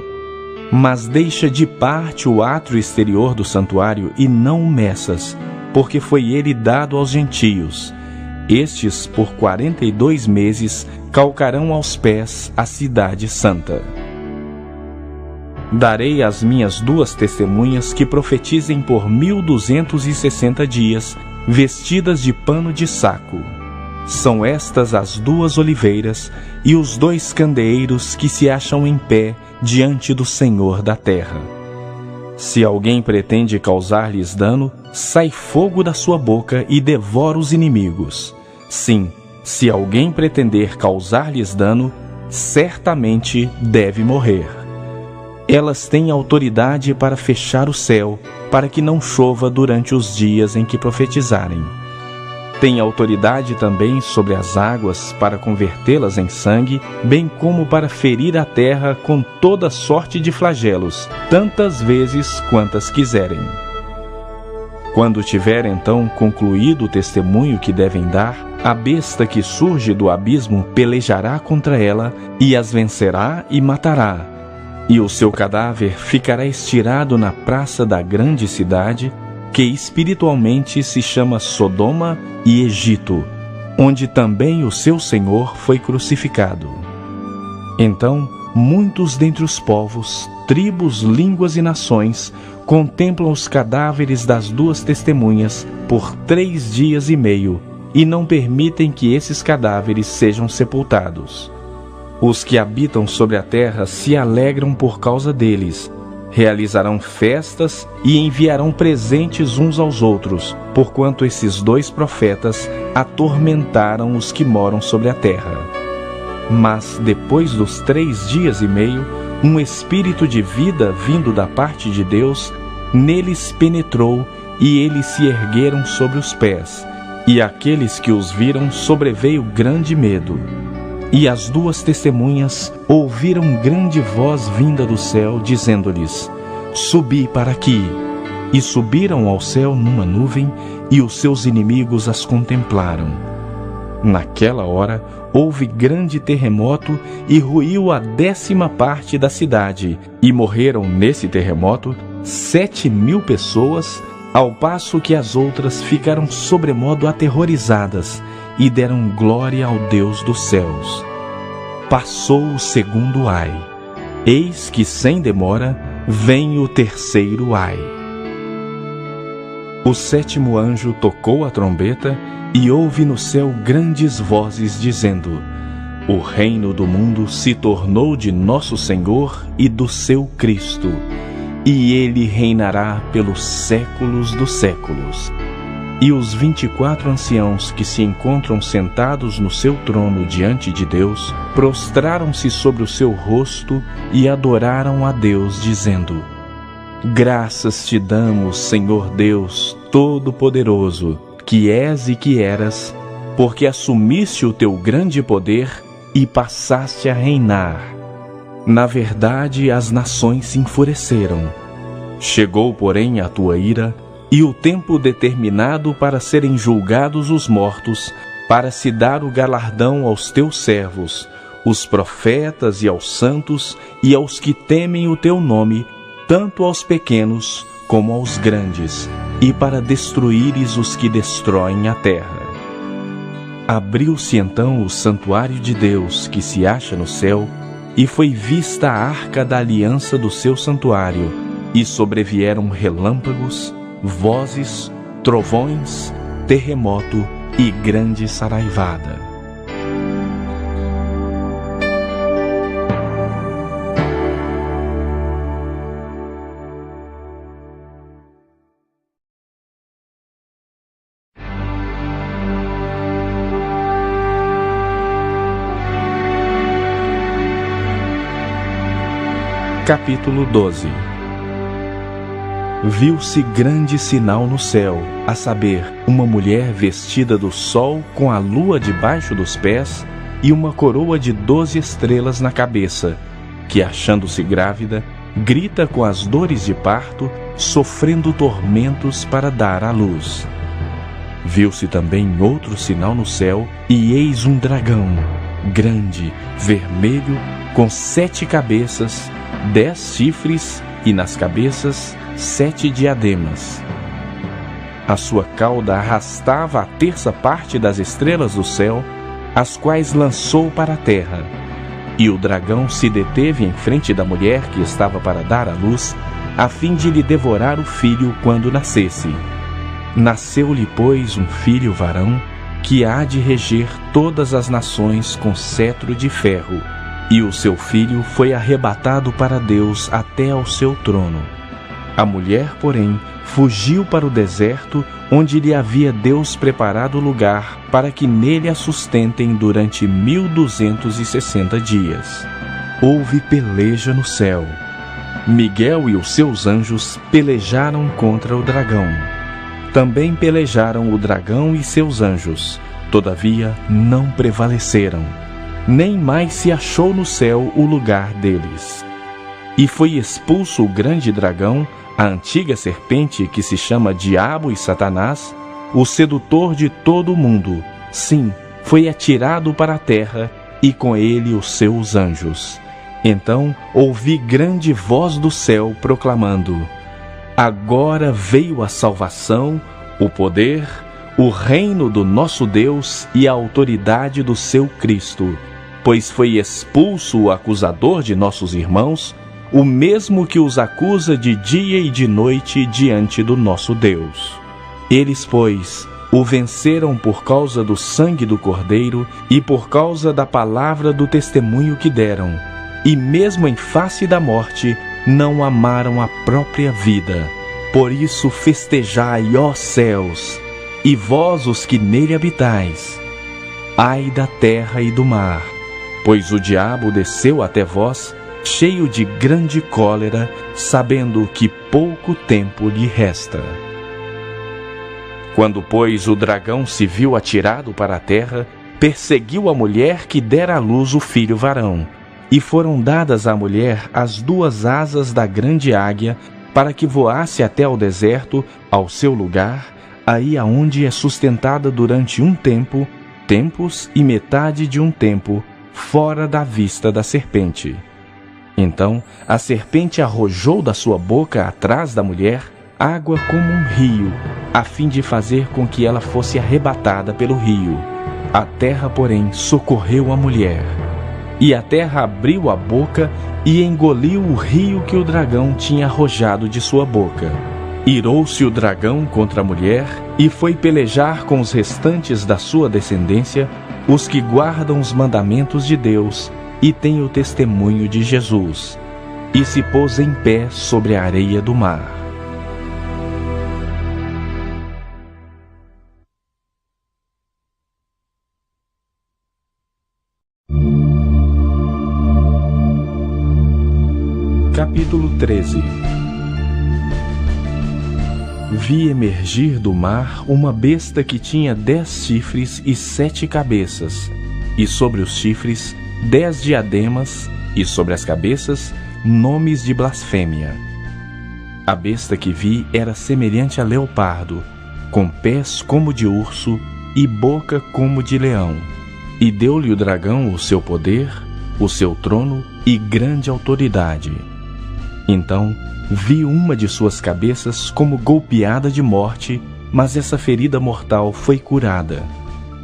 Mas deixa de parte o átrio exterior do santuário e não o meças, porque foi ele dado aos gentios. Estes, por 42 meses, calcarão aos pés a cidade santa. Darei às minhas 2 testemunhas que profetizem por 1260 dias, vestidas de pano de saco. São estas as 2 oliveiras e os 2 candeeiros que se acham em pé diante do Senhor da terra. Se alguém pretende causar-lhes dano, sai fogo da sua boca e devora os inimigos. Sim, se alguém pretender causar-lhes dano, certamente deve morrer. Elas têm autoridade para fechar o céu, para que não chova durante os dias em que profetizarem. Têm autoridade também sobre as águas para convertê-las em sangue, bem como para ferir a terra com toda sorte de flagelos, tantas vezes quantas quiserem. Quando tiver então concluído o testemunho que devem dar, a besta que surge do abismo pelejará contra ela e as vencerá e matará. E o seu cadáver ficará estirado na praça da grande cidade, que espiritualmente se chama Sodoma e Egito, onde também o seu Senhor foi crucificado. Então, muitos dentre os povos, tribos, línguas e nações contemplam os cadáveres das 2 testemunhas por 3 dias e meio, e não permitem que esses cadáveres sejam sepultados. Os que habitam sobre a terra se alegram por causa deles, realizarão festas e enviarão presentes uns aos outros, porquanto esses 2 profetas atormentaram os que moram sobre a terra. Mas depois dos 3 dias e meio, um espírito de vida vindo da parte de Deus neles penetrou, e eles se ergueram sobre os pés, e àqueles que os viram sobreveio grande medo. E as 2 testemunhas ouviram grande voz vinda do céu, dizendo-lhes: subi para aqui. E subiram ao céu numa nuvem, e os seus inimigos as contemplaram. Naquela hora houve grande terremoto, e ruiu a 10ª parte da cidade, e morreram nesse terremoto 7.000 pessoas, ao passo que as outras ficaram sobremodo aterrorizadas, e deram glória ao Deus dos céus. Passou o 2º ai. Eis que, sem demora, vem o 3º ai. O 7º anjo tocou a trombeta, e houve no céu grandes vozes dizendo: o reino do mundo se tornou de nosso Senhor e do seu Cristo, e ele reinará pelos séculos dos séculos. E os 24 anciãos que se encontram sentados no seu trono diante de Deus, prostraram-se sobre o seu rosto e adoraram a Deus, dizendo: graças te damos, Senhor Deus Todo-Poderoso, que és e que eras, porque assumiste o teu grande poder e passaste a reinar. Na verdade, as nações se enfureceram. Chegou, porém, a tua ira, e o tempo determinado para serem julgados os mortos, para se dar o galardão aos teus servos, os profetas e aos santos, e aos que temem o teu nome, tanto aos pequenos como aos grandes, e para destruíres os que destroem a terra. Abriu-se então o santuário de Deus, que se acha no céu, e foi vista a arca da aliança do seu santuário, e sobrevieram relâmpagos, vozes, trovões, terremoto e grande saraivada. Capítulo 12. Viu-se grande sinal no céu, a saber, uma mulher vestida do sol com a lua debaixo dos pés e uma coroa de 12 estrelas na cabeça, que, achando-se grávida, grita com as dores de parto, sofrendo tormentos para dar à luz. Viu-se também outro sinal no céu, e eis um dragão, grande, vermelho, com 7 cabeças, 10 chifres, e nas cabeças 7 diademas. A sua cauda arrastava a terça parte das estrelas do céu, as quais lançou para a terra. E o dragão se deteve em frente da mulher que estava para dar à luz, a fim de lhe devorar o filho quando nascesse. Nasceu-lhe, pois, um filho varão, que há de reger todas as nações com cetro de ferro, e o seu filho foi arrebatado para Deus até ao seu trono. A mulher, porém, fugiu para o deserto, onde lhe havia Deus preparado lugar para que nele a sustentem durante 1260 dias. Houve peleja no céu. Miguel e os seus anjos pelejaram contra o dragão. Também pelejaram o dragão e seus anjos, todavia não prevaleceram, nem mais se achou no céu o lugar deles. E foi expulso o grande dragão, a antiga serpente que se chama Diabo e Satanás, o sedutor de todo o mundo. Sim, foi atirado para a terra, e com ele os seus anjos. Então ouvi grande voz do céu proclamando: agora veio a salvação, o poder, o reino do nosso Deus e a autoridade do seu Cristo, pois foi expulso o acusador de nossos irmãos, o mesmo que os acusa de dia e de noite diante do nosso Deus. Eles, pois, o venceram por causa do sangue do Cordeiro e por causa da palavra do testemunho que deram, e mesmo em face da morte, não amaram a própria vida. Por isso festejai, ó céus, e vós os que nele habitais. Ai da terra e do mar, pois o diabo desceu até vós, cheio de grande cólera, sabendo que pouco tempo lhe resta. Quando, pois, o dragão se viu atirado para a terra, perseguiu a mulher que dera à luz o filho varão, e foram dadas à mulher as 2 asas da grande águia, para que voasse até ao deserto, ao seu lugar, aí aonde é sustentada durante um tempo, tempos e metade de um tempo, fora da vista da serpente. Então a serpente arrojou da sua boca atrás da mulher água como um rio, a fim de fazer com que ela fosse arrebatada pelo rio. A terra, porém, socorreu a mulher. E a terra abriu a boca e engoliu o rio que o dragão tinha arrojado de sua boca. Irou-se o dragão contra a mulher e foi pelejar com os restantes da sua descendência, os que guardam os mandamentos de Deus e têm o testemunho de Jesus, e se pôs em pé sobre a areia do mar. Capítulo 13. Vi emergir do mar uma besta que tinha 10 chifres e 7 cabeças, e sobre os chifres 10 diademas, e sobre as cabeças nomes de blasfêmia. A besta que vi era semelhante a leopardo, com pés como de urso e boca como de leão. E deu-lhe o dragão o seu poder, o seu trono e grande autoridade. Então vi uma de suas cabeças como golpeada de morte, mas essa ferida mortal foi curada.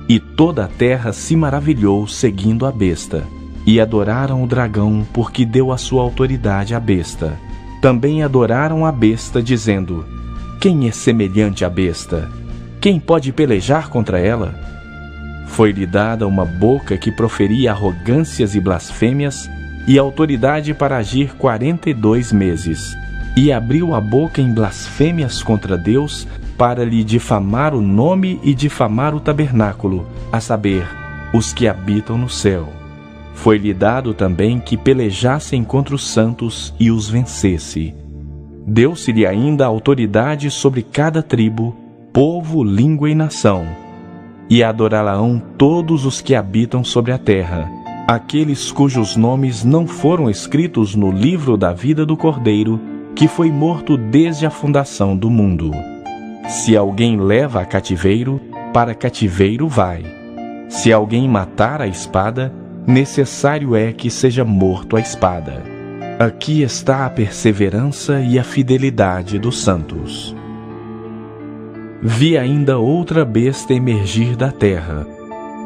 E toda a terra se maravilhou seguindo a besta, e adoraram o dragão porque deu a sua autoridade à besta. Também adoraram a besta, dizendo: quem é semelhante à besta? Quem pode pelejar contra ela? Foi-lhe dada uma boca que proferia arrogâncias e blasfêmias, e autoridade para agir 42 meses. E abriu a boca em blasfêmias contra Deus, para lhe difamar o nome e difamar o tabernáculo, a saber, os que habitam no céu. Foi-lhe dado também que pelejassem contra os santos e os vencesse. Deu-se-lhe ainda autoridade sobre cada tribo, povo, língua e nação. E adorá-la-ão todos os que habitam sobre a terra, aqueles cujos nomes não foram escritos no livro da vida do Cordeiro, que foi morto desde a fundação do mundo. Se alguém leva a cativeiro, para cativeiro vai. Se alguém matar a espada, necessário é que seja morto a espada. Aqui está a perseverança e a fidelidade dos santos. Vi ainda outra besta emergir da terra.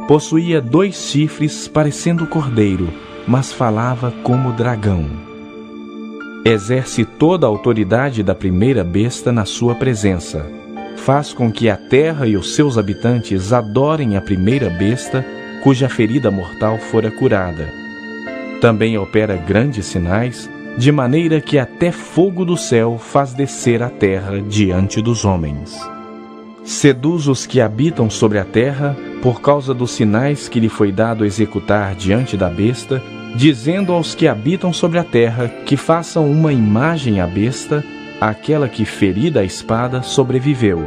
Possuía 2 chifres parecendo cordeiro, mas falava como dragão. Exerce toda a autoridade da primeira besta na sua presença. Faz com que a terra e os seus habitantes adorem a primeira besta, cuja ferida mortal fora curada. Também opera grandes sinais, de maneira que até fogo do céu faz descer a terra diante dos homens. Seduz os que habitam sobre a terra, por causa dos sinais que lhe foi dado executar diante da besta, dizendo aos que habitam sobre a terra que façam uma imagem à besta, aquela que, ferida a espada, sobreviveu.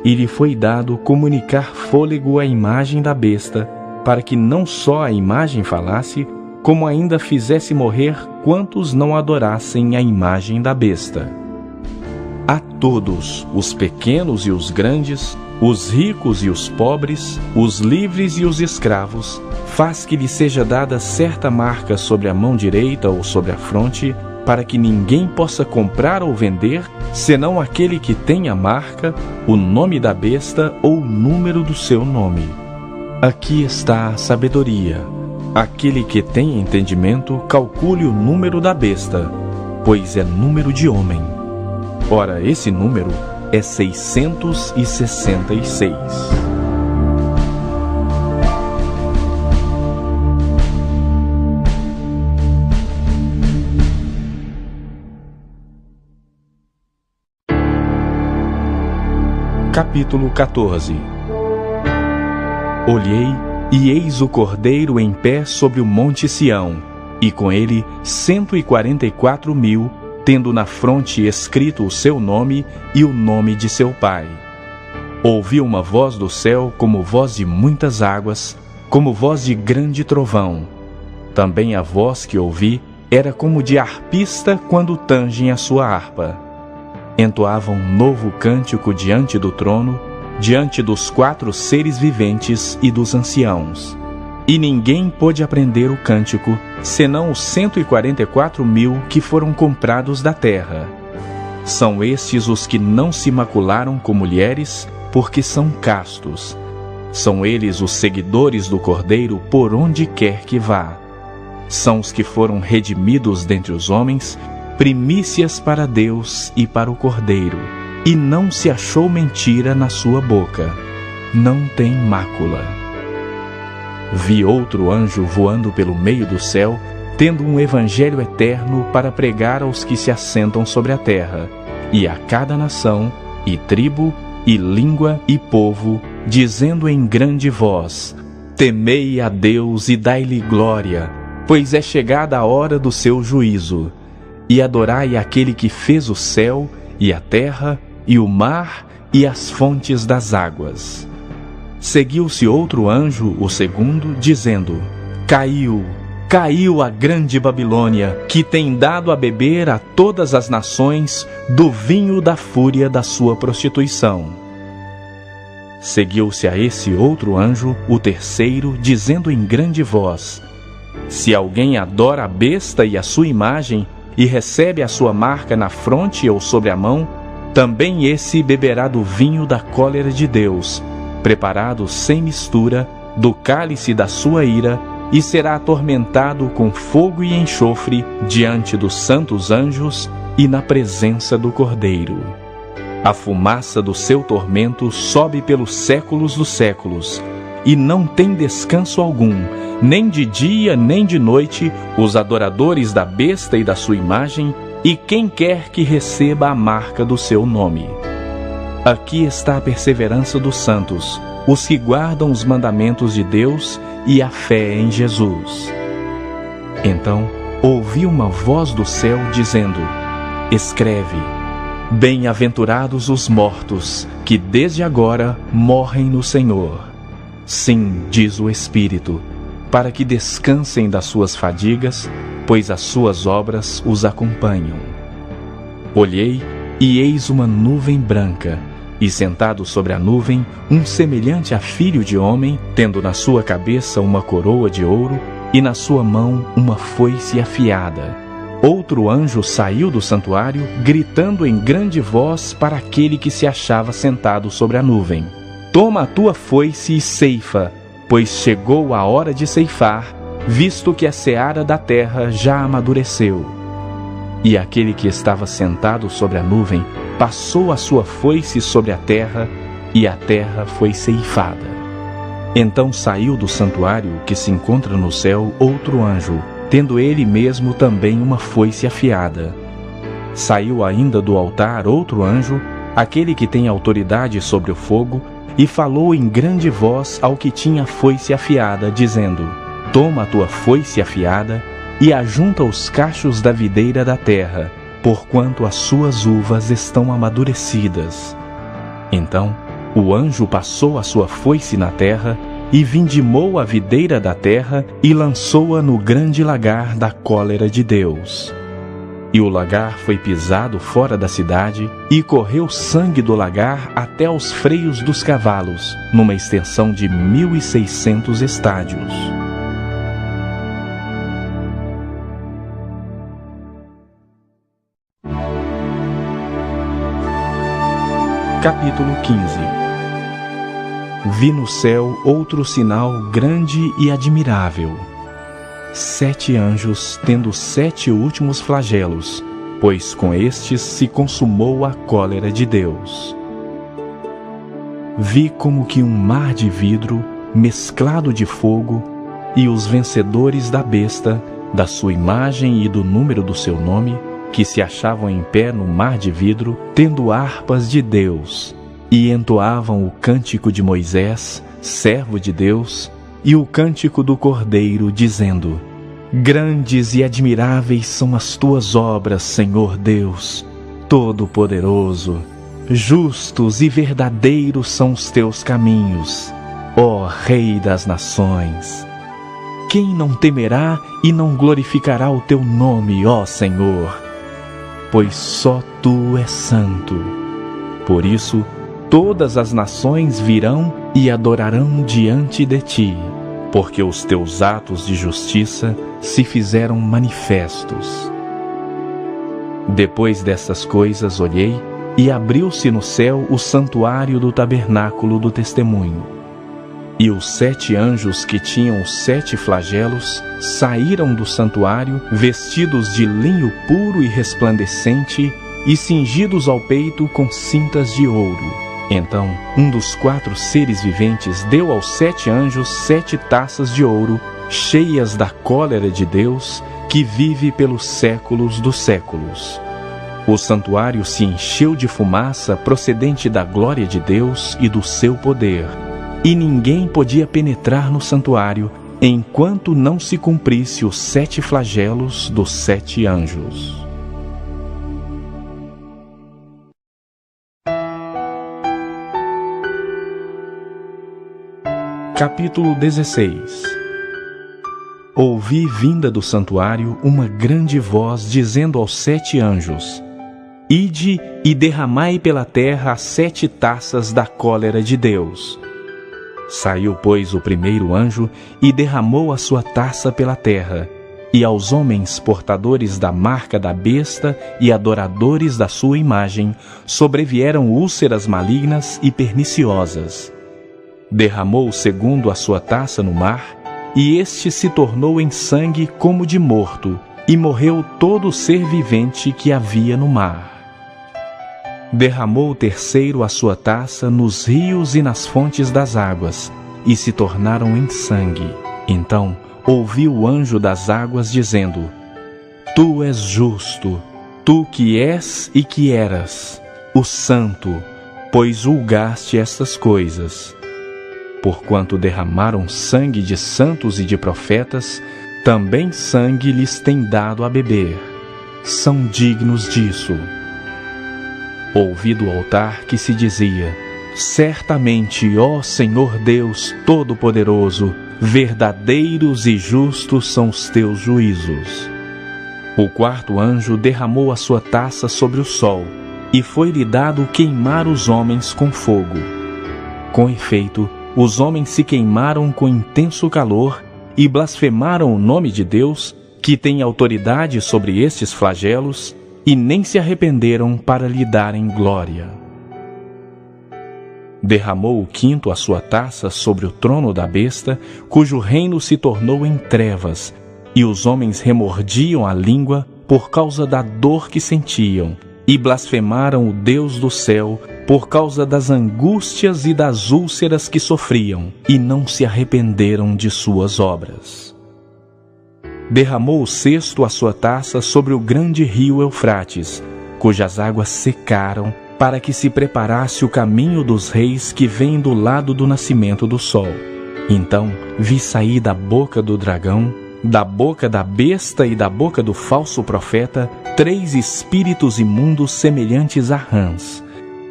E lhe foi dado comunicar fôlego à imagem da besta, para que não só a imagem falasse, como ainda fizesse morrer quantos não adorassem a imagem da besta. A todos, os pequenos e os grandes, os ricos e os pobres, os livres e os escravos, faz que lhe seja dada certa marca sobre a mão direita ou sobre a fronte, para que ninguém possa comprar ou vender, senão aquele que tem a marca, o nome da besta ou o número do seu nome. Aqui está a sabedoria. Aquele que tem entendimento, calcule o número da besta, pois é número de homem. Ora, esse número é 666. Capítulo 14. Olhei, e eis o Cordeiro em pé sobre o monte Sião, e com ele 144.000, tendo na fronte escrito o seu nome e o nome de seu pai. Ouvi uma voz do céu como voz de muitas águas, como voz de grande trovão. Também a voz que ouvi era como de harpista quando tangem a sua harpa. Entoava um novo cântico diante do trono, diante dos 4 seres viventes e dos anciãos. E ninguém pôde aprender o cântico, senão os 144.000 que foram comprados da terra. São estes os que não se macularam com mulheres, porque são castos. São eles os seguidores do Cordeiro por onde quer que vá. São os que foram redimidos dentre os homens, primícias para Deus e para o Cordeiro, e não se achou mentira na sua boca. Não tem mácula. Vi outro anjo voando pelo meio do céu, tendo um evangelho eterno para pregar aos que se assentam sobre a terra, e a cada nação, e tribo, e língua, e povo, dizendo em grande voz: Temei a Deus e dai-lhe glória, pois é chegada a hora do seu juízo. E adorai aquele que fez o céu, e a terra, e o mar, e as fontes das águas. Seguiu-se outro anjo, o segundo, dizendo: Caiu, caiu a grande Babilônia, que tem dado a beber a todas as nações do vinho da fúria da sua prostituição. Seguiu-se a esse outro anjo, o terceiro, dizendo em grande voz: Se alguém adora a besta e a sua imagem, e recebe a sua marca na fronte ou sobre a mão, também esse beberá do vinho da cólera de Deus, preparado sem mistura, do cálice da sua ira, e será atormentado com fogo e enxofre diante dos santos anjos e na presença do Cordeiro. A fumaça do seu tormento sobe pelos séculos dos séculos, e não tem descanso algum, nem de dia nem de noite, os adoradores da besta e da sua imagem, e quem quer que receba a marca do seu nome. Aqui está a perseverança dos santos, os que guardam os mandamentos de Deus e a fé em Jesus. Então ouvi uma voz do céu dizendo: Escreve: Bem-aventurados os mortos, que desde agora morrem no Senhor. Sim, diz o Espírito, para que descansem das suas fadigas, pois as suas obras os acompanham. Olhei, e eis uma nuvem branca, e sentado sobre a nuvem, um semelhante a filho de homem, tendo na sua cabeça uma coroa de ouro, e na sua mão uma foice afiada. Outro anjo saiu do santuário, gritando em grande voz para aquele que se achava sentado sobre a nuvem: Toma a tua foice e ceifa, pois chegou a hora de ceifar, visto que a seara da terra já amadureceu. E aquele que estava sentado sobre a nuvem passou a sua foice sobre a terra, e a terra foi ceifada. Então saiu do santuário que se encontra no céu outro anjo, tendo ele mesmo também uma foice afiada. Saiu ainda do altar outro anjo, aquele que tem autoridade sobre o fogo, e falou em grande voz ao que tinha a foice afiada, dizendo: Toma a tua foice afiada e ajunta os cachos da videira da terra, porquanto as suas uvas estão amadurecidas. Então o anjo passou a sua foice na terra, e vindimou a videira da terra, e lançou-a no grande lagar da cólera de Deus. E o lagar foi pisado fora da cidade, e correu sangue do lagar até aos freios dos cavalos, numa extensão de 1.600 estádios. Capítulo 15. Vi no céu outro sinal grande e admirável: 7 anjos tendo 7 últimos flagelos, pois com estes se consumou a cólera de Deus. Vi como que um mar de vidro mesclado de fogo, e os vencedores da besta, da sua imagem e do número do seu nome, que se achavam em pé no mar de vidro, tendo harpas de Deus, e entoavam o cântico de Moisés, servo de Deus, e o cântico do Cordeiro, dizendo: Grandes e admiráveis são as tuas obras, Senhor Deus, Todo-Poderoso. Justos e verdadeiros são os teus caminhos, ó Rei das nações. Quem não temerá e não glorificará o teu nome, ó Senhor? Pois só tu és santo. Por isso, todas as nações virão e adorarão diante de ti, porque os teus atos de justiça se fizeram manifestos. Depois destas coisas olhei, e abriu-se no céu o santuário do tabernáculo do testemunho. E os 7 anjos que tinham os 7 flagelos saíram do santuário, vestidos de linho puro e resplandecente, e cingidos ao peito com cintas de ouro. Então um dos 4 seres viventes deu aos 7 anjos 7 taças de ouro, cheias da cólera de Deus, que vive pelos séculos dos séculos. O santuário se encheu de fumaça procedente da glória de Deus e do seu poder, e ninguém podia penetrar no santuário, enquanto não se cumprisse os 7 flagelos dos 7 anjos. Capítulo 16. Ouvi vinda do santuário uma grande voz dizendo aos 7 anjos: Ide e derramai pela terra as 7 taças da cólera de Deus. Saiu, pois, o primeiro anjo e derramou a sua taça pela terra, e aos homens portadores da marca da besta e adoradores da sua imagem sobrevieram úlceras malignas e perniciosas. Derramou o segundo a sua taça no mar, e este se tornou em sangue como de morto, e morreu todo ser vivente que havia no mar. Derramou o terceiro a sua taça nos rios e nas fontes das águas, e se tornaram em sangue. Então ouvi o anjo das águas dizendo: Tu és justo, tu que és e que eras, o santo, pois julgaste estas coisas. Porquanto derramaram sangue de santos e de profetas, também sangue lhes tem dado a beber. São dignos disso. Ouvi do altar que se dizia: certamente, ó Senhor Deus Todo-Poderoso, verdadeiros e justos são os teus juízos. O quarto anjo derramou a sua taça sobre o sol, e foi-lhe dado queimar os homens com fogo. Com efeito, os homens se queimaram com intenso calor e blasfemaram o nome de Deus, que tem autoridade sobre estes flagelos, e nem se arrependeram para lhe darem glória. Derramou o quinto a sua taça sobre o trono da besta, cujo reino se tornou em trevas, e os homens remordiam a língua por causa da dor que sentiam, e blasfemaram o Deus do céu por causa das angústias e das úlceras que sofriam, e não se arrependeram de suas obras. Derramou o sexto a sua taça sobre o grande rio Eufrates, cujas águas secaram, para que se preparasse o caminho dos reis que vêm do lado do nascimento do sol. Então vi sair da boca do dragão, da boca da besta e da boca do falso profeta, 3 espíritos imundos semelhantes a rãs,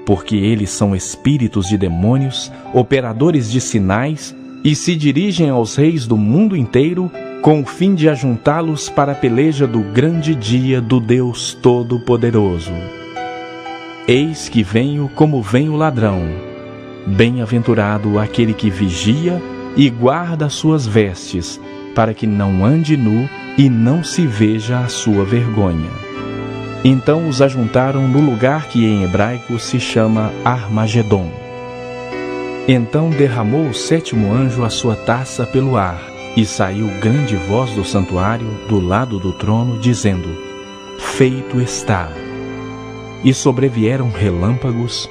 porque eles são espíritos de demônios, operadores de sinais, e se dirigem aos reis do mundo inteiro, com o fim de ajuntá-los para a peleja do grande dia do Deus Todo-Poderoso. Eis que venho como vem o ladrão. Bem-aventurado aquele que vigia e guarda as suas vestes, para que não ande nu e não se veja a sua vergonha. Então os ajuntaram no lugar que em hebraico se chama Armagedon. Então derramou o sétimo anjo a sua taça pelo ar, e saiu grande voz do santuário, do lado do trono, dizendo: feito está. E sobrevieram relâmpagos,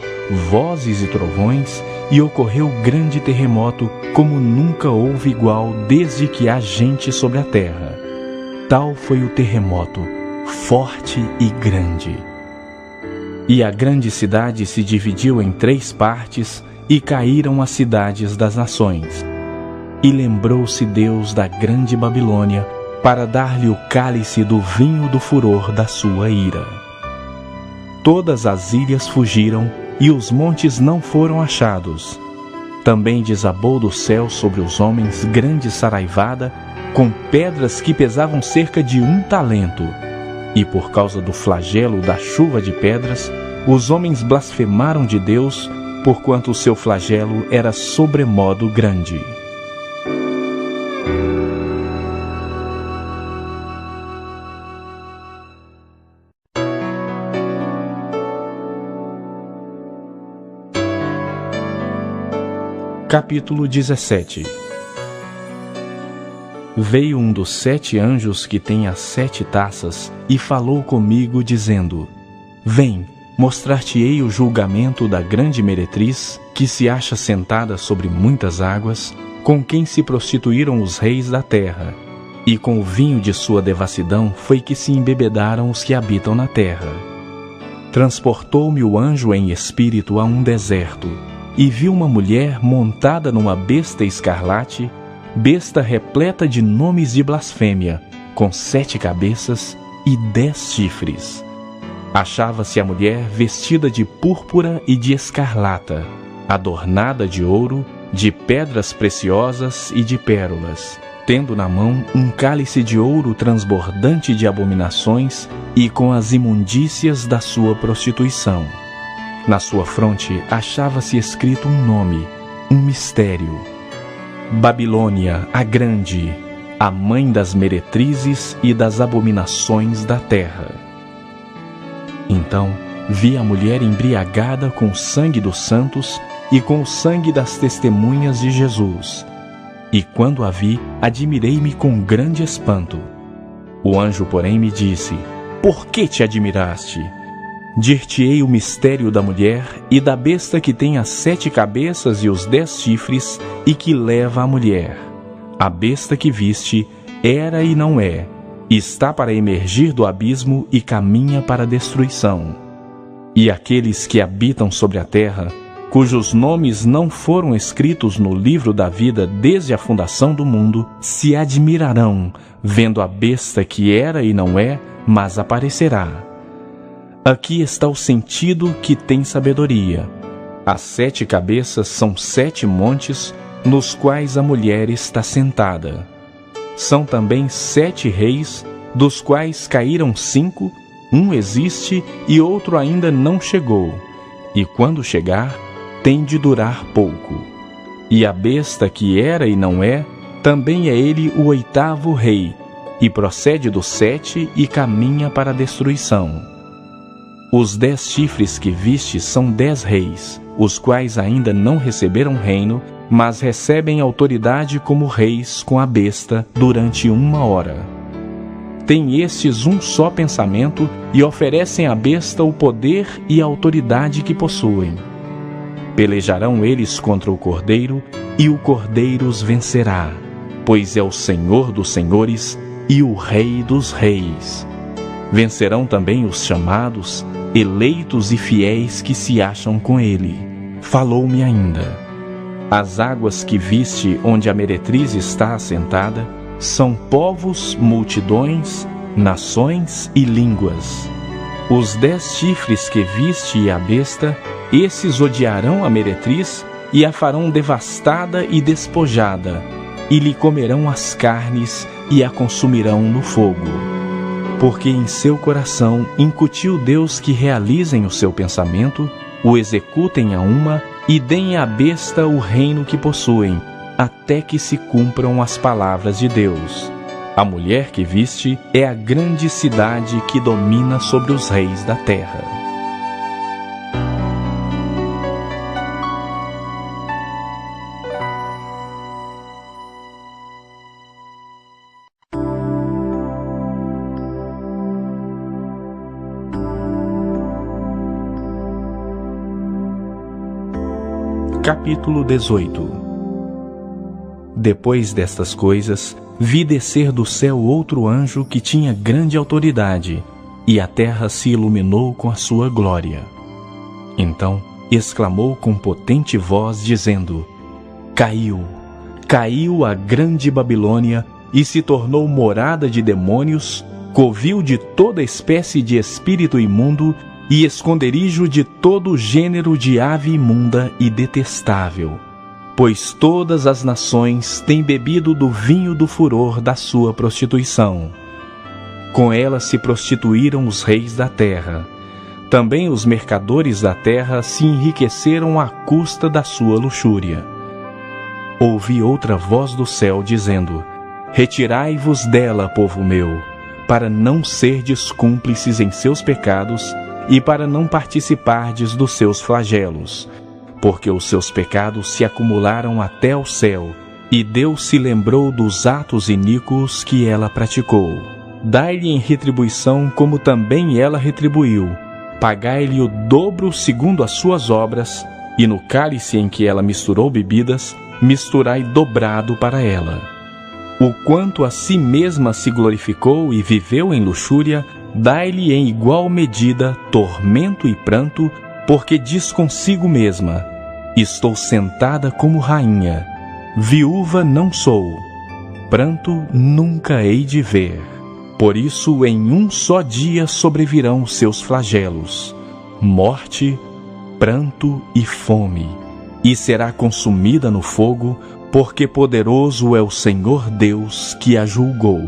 vozes e trovões, e ocorreu grande terremoto, como nunca houve igual desde que há gente sobre a terra. Tal foi o terremoto, forte e grande. E a grande cidade se dividiu em 3 partes, e caíram as cidades das nações. E lembrou-se Deus da grande Babilônia, para dar-lhe o cálice do vinho do furor da sua ira. Todas as ilhas fugiram, e os montes não foram achados. Também desabou do céu sobre os homens grande saraivada, com pedras que pesavam cerca de 1 talento. E por causa do flagelo da chuva de pedras, os homens blasfemaram de Deus, porquanto o seu flagelo era sobremodo grande. Capítulo 17. Veio um dos 7 anjos que tem as 7 taças e falou comigo, dizendo: vem, mostrar-te-ei o julgamento da grande meretriz, que se acha sentada sobre muitas águas, com quem se prostituíram os reis da terra, e com o vinho de sua devassidão foi que se embebedaram os que habitam na terra. Transportou-me o anjo em espírito a um deserto, e vi uma mulher montada numa besta escarlate, besta repleta de nomes de blasfêmia, com 7 cabeças e 10 chifres. Achava-se a mulher vestida de púrpura e de escarlata, adornada de ouro, de pedras preciosas e de pérolas, tendo na mão um cálice de ouro transbordante de abominações e com as imundícias da sua prostituição. Na sua fronte achava-se escrito um nome, um mistério: Babilônia, a Grande, a mãe das meretrizes e das abominações da terra. Então vi a mulher embriagada com o sangue dos santos e com o sangue das testemunhas de Jesus. E quando a vi, admirei-me com grande espanto. O anjo, porém, me disse: por que te admiraste? Dir-te-ei o mistério da mulher e da besta que tem as 7 cabeças e os 10 chifres e que leva a mulher. A besta que viste era e não é, está para emergir do abismo e caminha para a destruição. E aqueles que habitam sobre a terra cujos nomes não foram escritos no livro da vida desde a fundação do mundo, se admirarão, vendo a besta que era e não é, mas aparecerá. Aqui está o sentido que tem sabedoria. As 7 cabeças são 7 montes, nos quais a mulher está sentada. São também 7 reis, dos quais caíram 5, um existe e outro ainda não chegou, e quando chegar, tem de durar pouco. E a besta que era e não é, também é ele o 8º rei, e procede do 7 e caminha para a destruição. Os 10 chifres que viste são 10 reis, os quais ainda não receberam reino, mas recebem autoridade como reis com a besta durante 1 hora. Têm estes um só pensamento e oferecem à besta o poder e a autoridade que possuem. Pelejarão eles contra o Cordeiro, e o Cordeiro os vencerá, pois é o Senhor dos senhores e o Rei dos reis. Vencerão também os chamados, eleitos e fiéis que se acham com ele. Falou-me ainda: as águas que viste onde a meretriz está assentada são povos, multidões, nações e línguas. Os 10 chifres que viste e a besta, esses odiarão a meretriz e a farão devastada e despojada, e lhe comerão as carnes e a consumirão no fogo. Porque em seu coração incutiu Deus que realizem o seu pensamento, o executem a uma e deem à besta o reino que possuem, até que se cumpram as palavras de Deus. A mulher que viste é a grande cidade que domina sobre os reis da terra. Capítulo 18. Depois destas coisas, vi descer do céu outro anjo que tinha grande autoridade, e a terra se iluminou com a sua glória. Então exclamou com potente voz, dizendo: Caiu, caiu a grande Babilônia, e se tornou morada de demônios, covil de toda espécie de espírito imundo, e esconderijo de todo gênero de ave imunda e detestável, pois todas as nações têm bebido do vinho do furor da sua prostituição. Com ela se prostituíram os reis da terra. Também os mercadores da terra se enriqueceram à custa da sua luxúria. Ouvi outra voz do céu dizendo: Retirai-vos dela, povo meu, para não serdes cúmplices em seus pecados, e para não participardes dos seus flagelos, porque os seus pecados se acumularam até ao céu, e Deus se lembrou dos atos iníquos que ela praticou. Dai-lhe em retribuição como também ela retribuiu. Pagai-lhe o dobro segundo as suas obras, e no cálice em que ela misturou bebidas, misturai dobrado para ela. O quanto a si mesma se glorificou e viveu em luxúria, dai-lhe em igual medida tormento e pranto, porque diz consigo mesma: estou sentada como rainha, viúva não sou, pranto nunca hei de ver. Por isso em um só dia sobrevirão os seus flagelos, morte, pranto e fome, e será consumida no fogo, porque poderoso é o Senhor Deus que a julgou.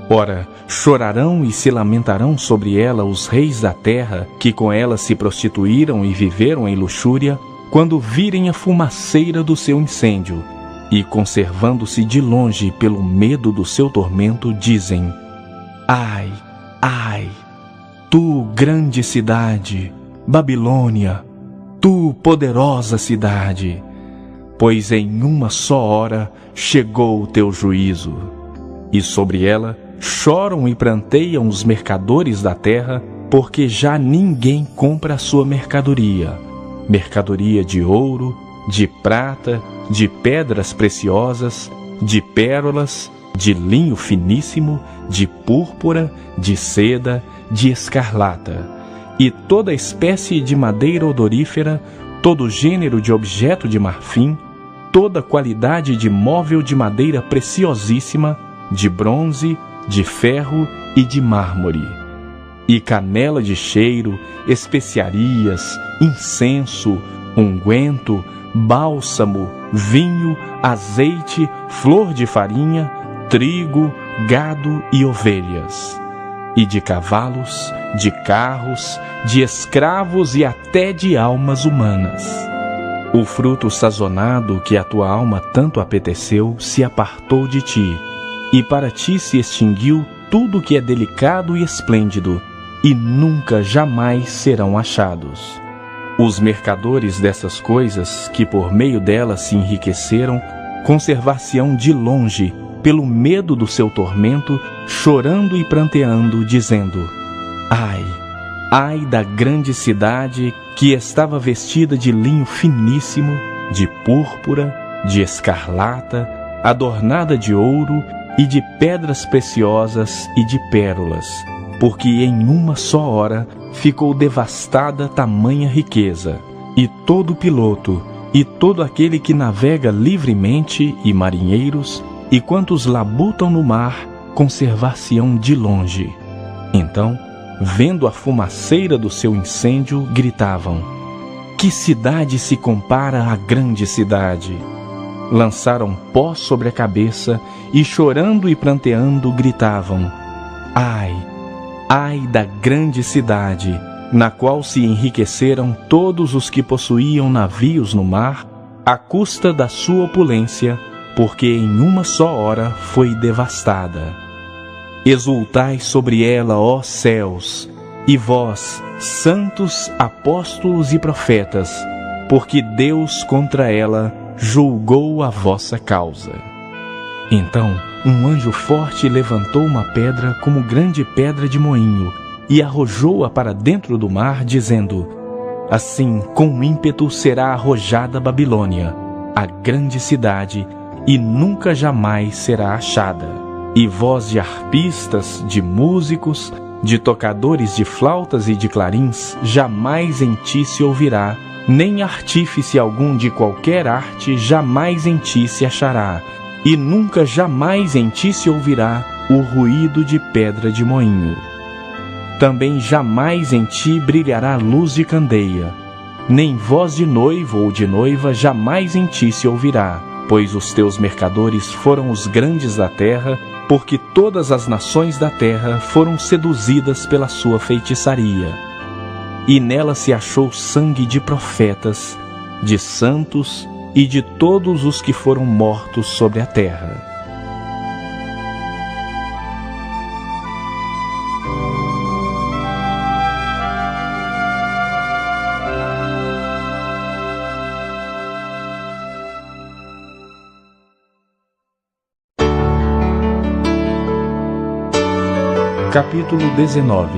Ora, chorarão e se lamentarão sobre ela os reis da terra, que com ela se prostituíram e viveram em luxúria, quando virem a fumaceira do seu incêndio, e conservando-se de longe pelo medo do seu tormento, dizem: Ai, ai, tu grande cidade, Babilônia, tu poderosa cidade, pois em uma só hora chegou o teu juízo. E sobre ela choram e pranteiam os mercadores da terra, porque já ninguém compra a sua mercadoria, mercadoria de ouro, de prata, de pedras preciosas, de pérolas, de linho finíssimo, de púrpura, de seda, de escarlata, e toda espécie de madeira odorífera, todo gênero de objeto de marfim, toda qualidade de móvel de madeira preciosíssima, de bronze, de ferro e de mármore, e canela de cheiro, especiarias, incenso, unguento, bálsamo, vinho, azeite, flor de farinha, trigo, gado e ovelhas, e de cavalos, de carros, de escravos e até de almas humanas. O fruto sazonado que a tua alma tanto apeteceu se apartou de ti, e para ti se extinguiu tudo que é delicado e esplêndido, e nunca jamais serão achados. Os mercadores dessas coisas, que por meio delas se enriqueceram, conservar-se-ão de longe, pelo medo do seu tormento, chorando e pranteando, dizendo: ai, ai da grande cidade que estava vestida de linho finíssimo, de púrpura, de escarlata, adornada de ouro e de pedras preciosas e de pérolas, porque em uma só hora ficou devastada tamanha riqueza, e todo piloto, e todo aquele que navega livremente, e marinheiros, e quantos labutam no mar, conservar-se-ão de longe. Então, vendo a fumaceira do seu incêndio, gritavam: que cidade se compara à grande cidade? Lançaram pó sobre a cabeça e, chorando e pranteando, gritavam: ai, ai da grande cidade, na qual se enriqueceram todos os que possuíam navios no mar, à custa da sua opulência, porque em uma só hora foi devastada. Exultai sobre ela, ó céus, e vós, santos, apóstolos e profetas, porque Deus contra ela julgou a vossa causa. Então um anjo forte levantou uma pedra como grande pedra de moinho e arrojou-a para dentro do mar, dizendo: assim com ímpeto será arrojada Babilônia, a grande cidade, e nunca jamais será achada. E voz de arpistas, de músicos, de tocadores de flautas e de clarins, jamais em ti se ouvirá, nem artífice algum de qualquer arte jamais em ti se achará, e nunca jamais em ti se ouvirá o ruído de pedra de moinho. Também jamais em ti brilhará luz de candeia, nem voz de noivo ou de noiva jamais em ti se ouvirá, pois os teus mercadores foram os grandes da terra, porque todas as nações da terra foram seduzidas pela sua feitiçaria. E nela se achou sangue de profetas, de santos e de todos os que foram mortos sobre a terra. Capítulo 19.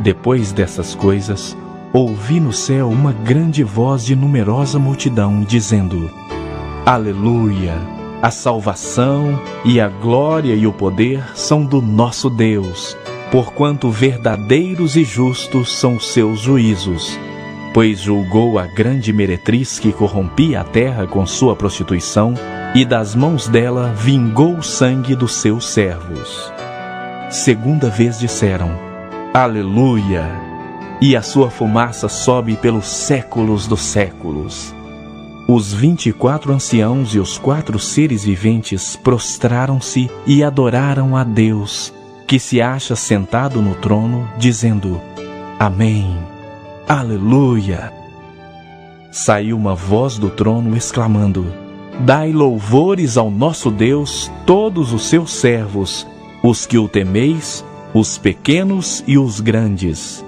Depois dessas coisas, ouvi no céu uma grande voz de numerosa multidão, dizendo: Aleluia! A salvação e a glória e o poder são do nosso Deus, porquanto verdadeiros e justos são os seus juízos. Pois julgou a grande meretriz que corrompia a terra com sua prostituição, e das mãos dela vingou o sangue dos seus servos. Segunda vez disseram: Aleluia! E a sua fumaça sobe pelos séculos dos séculos. Os 24 anciãos e os 4 seres viventes prostraram-se e adoraram a Deus, que se acha sentado no trono, dizendo: Amém! Aleluia! Saiu uma voz do trono exclamando: Dai louvores ao nosso Deus, todos os seus servos, os que o temeis, os pequenos e os grandes.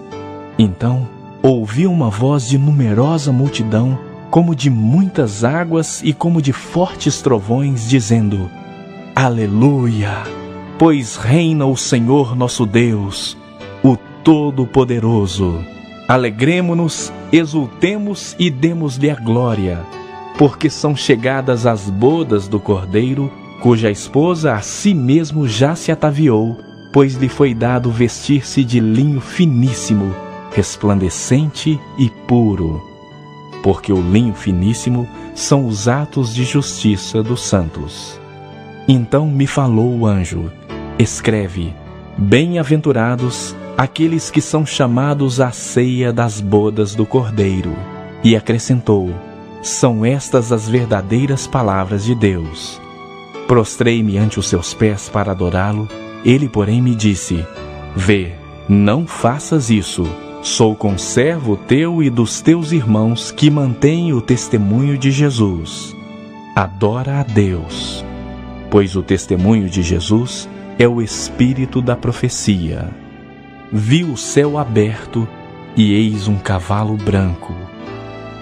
Então ouvi uma voz de numerosa multidão, como de muitas águas e como de fortes trovões, dizendo: Aleluia! Pois reina o Senhor nosso Deus, o Todo-Poderoso. Alegremo-nos, exultemos e demos-lhe a glória, porque são chegadas as bodas do Cordeiro, cuja esposa a si mesmo já se ataviou, pois lhe foi dado vestir-se de linho finíssimo, resplandecente e puro, porque o linho finíssimo são os atos de justiça dos santos. Então me falou o anjo: escreve: bem-aventurados aqueles que são chamados à ceia das bodas do Cordeiro. E acrescentou: são estas as verdadeiras palavras de Deus. Prostrei-me ante os seus pés para adorá-lo. Ele, porém, me disse: vê, não faças isso. Sou conservo teu e dos teus irmãos que mantêm o testemunho de Jesus. Adora a Deus, pois o testemunho de Jesus é o espírito da profecia. Vi o céu aberto e eis um cavalo branco.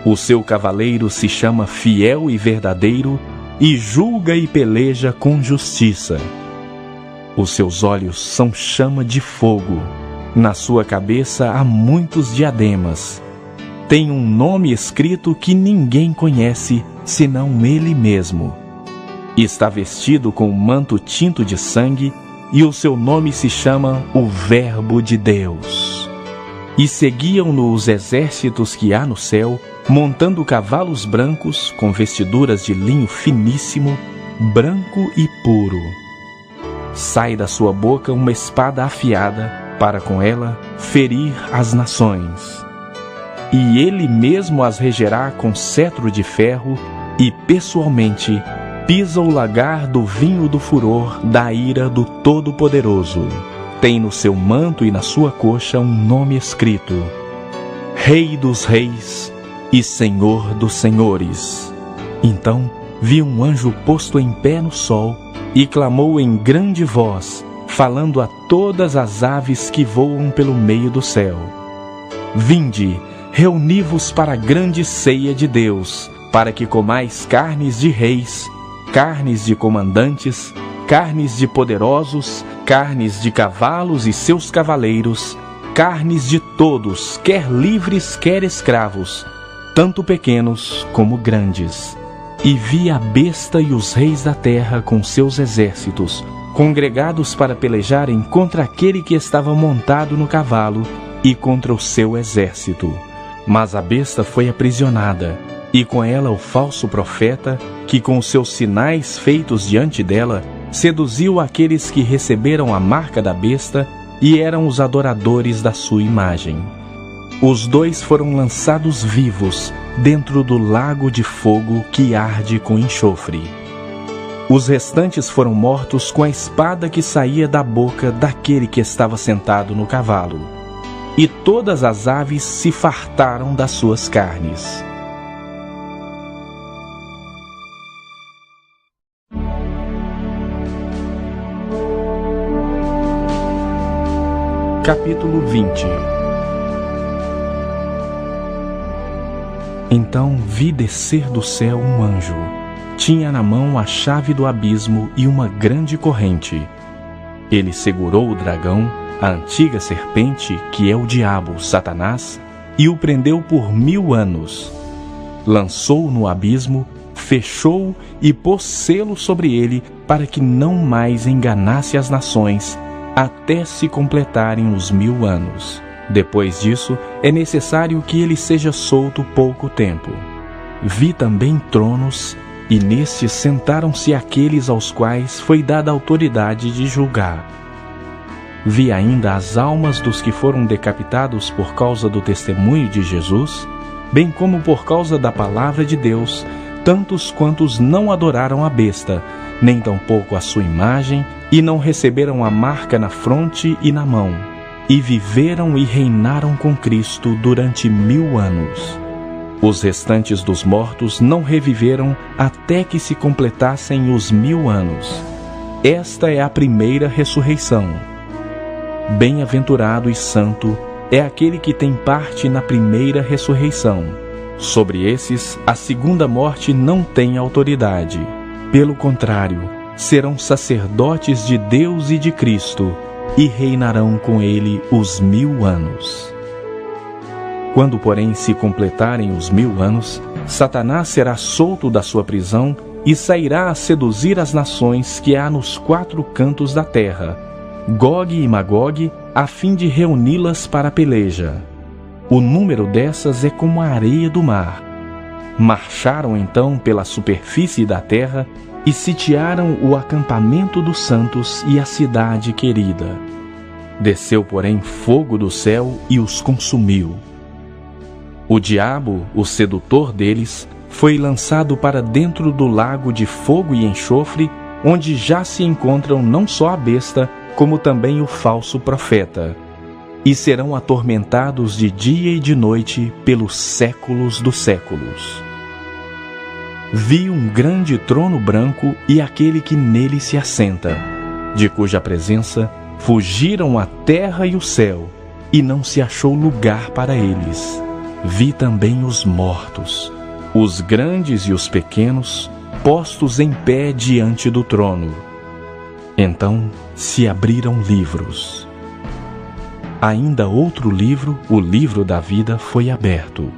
O seu cavaleiro se chama Fiel e Verdadeiro e julga e peleja com justiça. Os seus olhos são chama de fogo. Na sua cabeça há muitos diademas. Tem um nome escrito que ninguém conhece, senão ele mesmo. Está vestido com um manto tinto de sangue, e o seu nome se chama o Verbo de Deus. E seguiam-no os exércitos que há no céu, montando cavalos brancos, com vestiduras de linho finíssimo, branco e puro. Sai da sua boca uma espada afiada, para com ela ferir as nações. E ele mesmo as regerá com cetro de ferro, e pessoalmente pisa o lagar do vinho do furor da ira do Todo-Poderoso. Tem no seu manto e na sua coxa um nome escrito: Rei dos Reis e Senhor dos Senhores. Então vi um anjo posto em pé no sol, e clamou em grande voz, falando a todas as aves que voam pelo meio do céu: vinde, reuni-vos para a grande ceia de Deus, para que comais carnes de reis, carnes de comandantes, carnes de poderosos, carnes de cavalos e seus cavaleiros, carnes de todos, quer livres, quer escravos, tanto pequenos como grandes. E vi a besta e os reis da terra com seus exércitos, congregados para pelejarem contra aquele que estava montado no cavalo e contra o seu exército. Mas a besta foi aprisionada, e com ela o falso profeta, que com os seus sinais feitos diante dela, seduziu aqueles que receberam a marca da besta e eram os adoradores da sua imagem. Os dois foram lançados vivos dentro do lago de fogo que arde com enxofre. Os restantes foram mortos com a espada que saía da boca daquele que estava sentado no cavalo. E todas as aves se fartaram das suas carnes. Capítulo 20. Então vi descer do céu um anjo. Tinha na mão a chave do abismo e uma grande corrente. Ele segurou o dragão, a antiga serpente, que é o diabo, Satanás, e o prendeu por 1000 anos. Lançou-o no abismo, fechou-o e pôs selo sobre ele, para que não mais enganasse as nações, até se completarem os 1000 anos. Depois disso, é necessário que ele seja solto pouco tempo. Vi também tronos, e nestes sentaram-se aqueles aos quais foi dada autoridade de julgar. Vi ainda as almas dos que foram decapitados por causa do testemunho de Jesus, bem como por causa da palavra de Deus, tantos quantos não adoraram a besta, nem tampouco a sua imagem, e não receberam a marca na fronte e na mão, e viveram e reinaram com Cristo durante 1000 anos. Os restantes dos mortos não reviveram até que se completassem os 1000 anos. Esta é a primeira ressurreição. Bem-aventurado e santo é aquele que tem parte na primeira ressurreição. Sobre esses, a segunda morte não tem autoridade. Pelo contrário, serão sacerdotes de Deus e de Cristo, e reinarão com ele os 1000 anos. Quando, porém, se completarem os 1000 anos, Satanás será solto da sua prisão e sairá a seduzir as nações que há nos 4 cantos da terra, Gog e Magog, a fim de reuni-las para a peleja. o número dessas é como a areia do mar. Marcharam então pela superfície da terra e sitiaram o acampamento dos santos e a cidade querida. Desceu, porém, fogo do céu e os consumiu. O diabo, o sedutor deles, foi lançado para dentro do lago de fogo e enxofre, onde já se encontram não só a besta, como também o falso profeta, e serão atormentados de dia e de noite pelos séculos dos séculos. Vi um grande trono branco e aquele que nele se assenta, de cuja presença fugiram a terra e o céu, e não se achou lugar para eles. Vi também os mortos, os grandes e os pequenos, postos em pé diante do trono. Então se abriram livros. Ainda outro livro, o livro da vida, foi aberto.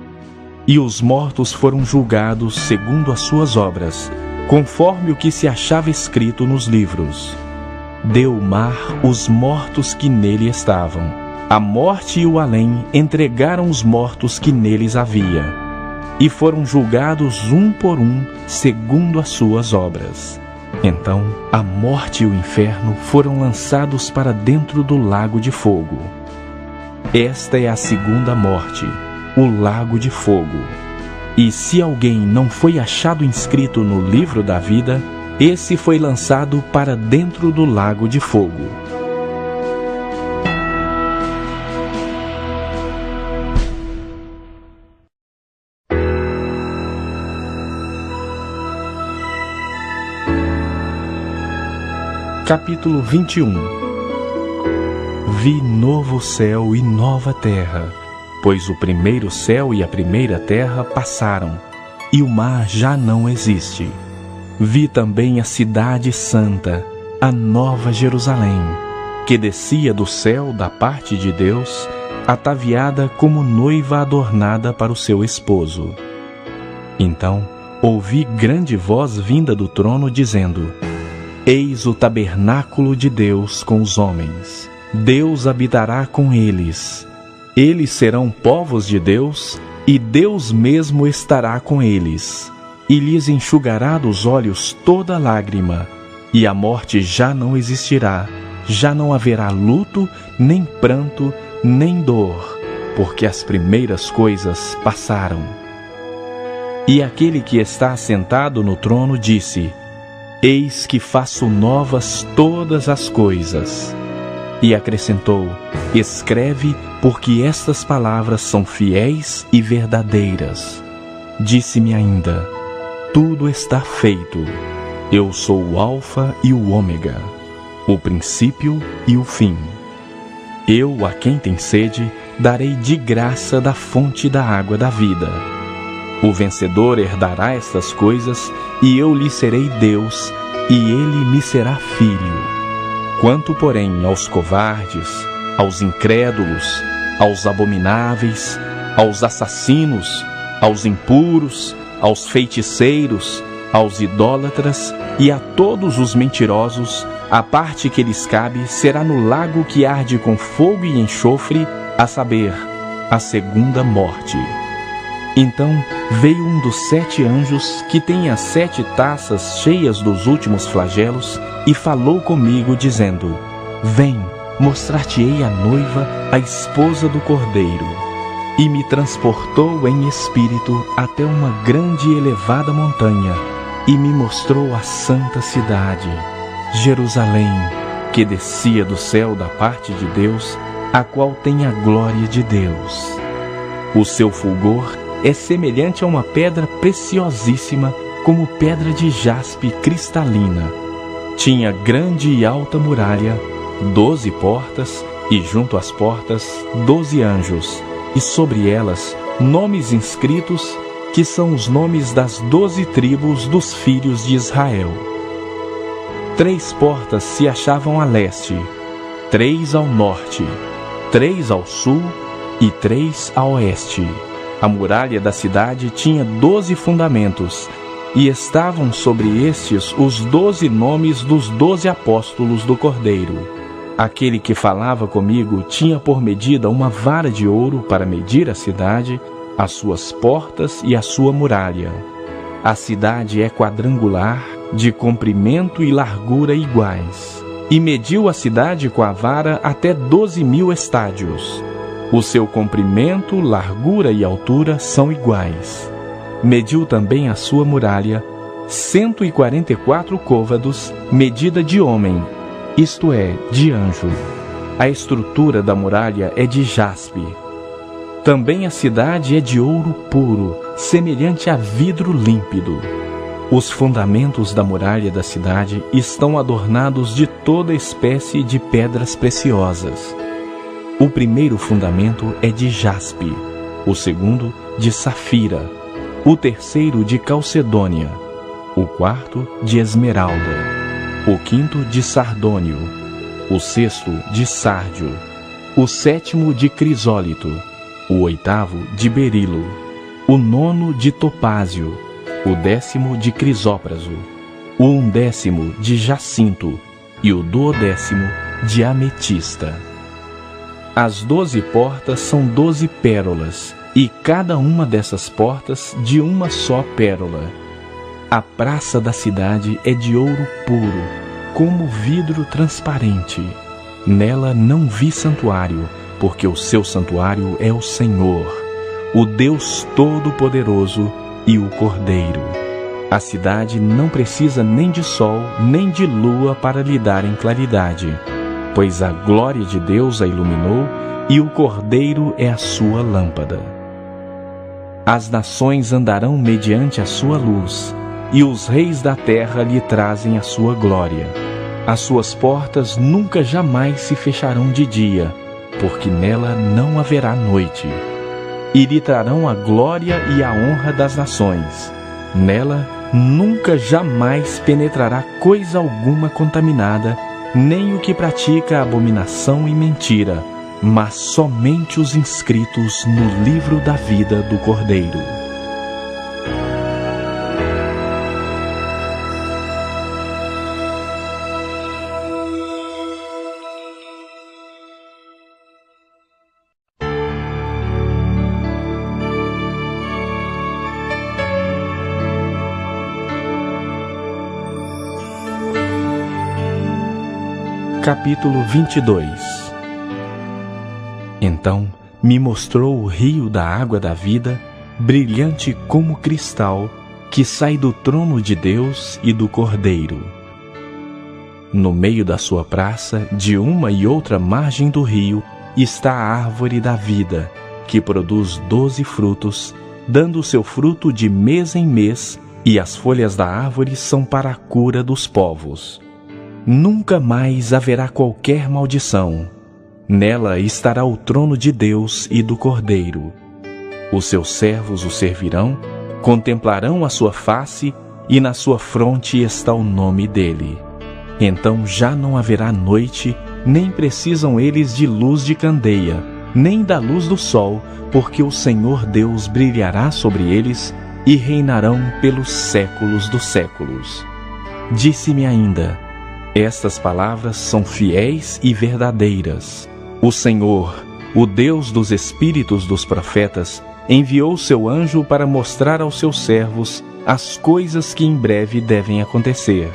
E os mortos foram julgados segundo as suas obras, conforme o que se achava escrito nos livros. Deu o mar os mortos que nele estavam. A morte e o além entregaram os mortos que neles havia. E foram julgados um por um, segundo as suas obras. Então a morte e o inferno foram lançados para dentro do lago de fogo. Esta é a segunda morte, o lago de fogo. E se alguém não foi achado inscrito no livro da vida, esse foi lançado para dentro do lago de fogo. Capítulo 21. Vi novo céu e nova terra, pois o primeiro céu e a primeira terra passaram, e o mar já não existe. Vi também a cidade santa, a nova Jerusalém, que descia do céu da parte de Deus, ataviada como noiva adornada para o seu esposo. Então ouvi grande voz vinda do trono dizendo: Eis o tabernáculo de Deus com os homens. Deus habitará com eles. Eles serão povos de Deus, e Deus mesmo estará com eles. E lhes enxugará dos olhos toda lágrima, e a morte já não existirá, já não haverá luto, nem pranto, nem dor, porque as primeiras coisas passaram. E aquele que está assentado no trono disse: Eis que faço novas todas as coisas. E acrescentou: Escreve, porque estas palavras são fiéis e verdadeiras. Disse-me ainda: Tudo está feito. Eu sou o Alfa e o Ômega, o princípio e o fim. Eu, a quem tem sede, darei de graça da fonte da água da vida. O vencedor herdará estas coisas, e eu lhe serei Deus, e ele me será filho. Quanto, porém, aos covardes, aos incrédulos, aos abomináveis, aos assassinos, aos impuros, aos feiticeiros, aos idólatras e a todos os mentirosos, a parte que lhes cabe será no lago que arde com fogo e enxofre, a saber, a segunda morte. Então veio um dos 7 anjos, que tem as 7 taças cheias dos últimos flagelos, e falou comigo, dizendo: Vem, mostrar-te-ei a noiva, a esposa do Cordeiro. E me transportou em espírito até uma grande e elevada montanha, e me mostrou a santa cidade, Jerusalém, que descia do céu da parte de Deus, a qual tem a glória de Deus. O seu fulgor é semelhante a uma pedra preciosíssima, como pedra de jaspe cristalina. Tinha grande e alta muralha, 12 portas, e junto às portas 12 anjos, e sobre elas nomes inscritos, que são os nomes das 12 tribos dos filhos de Israel. 3 portas se achavam a leste, 3 ao norte, 3 ao sul e 3 a oeste. A muralha da cidade tinha 12 fundamentos, e estavam sobre estes os 12 nomes dos 12 apóstolos do Cordeiro. Aquele que falava comigo tinha por medida uma vara de ouro para medir a cidade, as suas portas e a sua muralha. A cidade é quadrangular, de comprimento e largura iguais, e mediu a cidade com a vara até 12.000 estádios. O seu comprimento, largura e altura são iguais. Mediu também a sua muralha, 144 côvados, medida de homem, isto é, de anjo. A estrutura da muralha é de jaspe. Também a cidade é de ouro puro, semelhante a vidro límpido. Os fundamentos da muralha da cidade estão adornados de toda espécie de pedras preciosas. O primeiro fundamento é de jaspe, o segundo de safira, o terceiro de calcedônia, o quarto de esmeralda, o quinto de sardônio, o sexto de sárdio, o sétimo de crisólito, o oitavo de berilo, o nono de topázio, o 10º de crisópraso, o 11º de jacinto e o 12º de ametista. As 12 portas são 12 pérolas, e cada uma dessas portas de uma só pérola. A praça da cidade é de ouro puro, como vidro transparente. Nela não vi santuário, porque o seu santuário é o Senhor, o Deus Todo-Poderoso e o Cordeiro. A cidade não precisa nem de sol, nem de lua para lhe darem claridade, pois a glória de Deus a iluminou e o Cordeiro é a sua lâmpada. As nações andarão mediante a sua luz, e os reis da terra lhe trazem a sua glória. As suas portas nunca jamais se fecharão de dia, porque nela não haverá noite. E lhe trarão a glória e a honra das nações. Nela nunca jamais penetrará coisa alguma contaminada, nem o que pratica abominação e mentira, mas somente os inscritos no livro da vida do Cordeiro. Capítulo 22. Então me mostrou o rio da água da vida, brilhante como cristal, que sai do trono de Deus e do Cordeiro. No meio da sua praça, de uma e outra margem do rio, está a árvore da vida, que produz 12 frutos, dando seu fruto de mês em mês, e as folhas da árvore são para a cura dos povos. Nunca mais haverá qualquer maldição. Nela estará o trono de Deus e do Cordeiro. Os seus servos o servirão, contemplarão a sua face, e na sua fronte está o nome dele. Então já não haverá noite, nem precisam eles de luz de candeia, nem da luz do sol, porque o Senhor Deus brilhará sobre eles, e reinarão pelos séculos dos séculos. Disse-me ainda: estas palavras são fiéis e verdadeiras. O Senhor, o Deus dos espíritos dos profetas, enviou seu anjo para mostrar aos seus servos as coisas que em breve devem acontecer.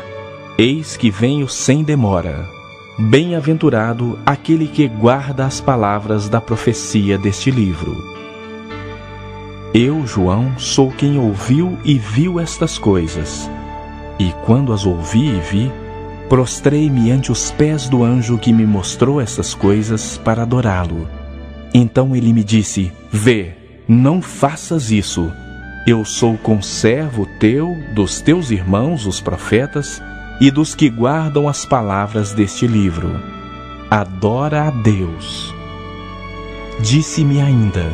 Eis que venho sem demora. Bem-aventurado aquele que guarda as palavras da profecia deste livro. Eu, João, sou quem ouviu e viu estas coisas. E quando as ouvi e vi, prostrei-me ante os pés do anjo que me mostrou essas coisas para adorá-lo. Então ele me disse: vê, não faças isso. Eu sou conservo teu, dos teus irmãos, os profetas, e dos que guardam as palavras deste livro. Adora a Deus. Disse-me ainda: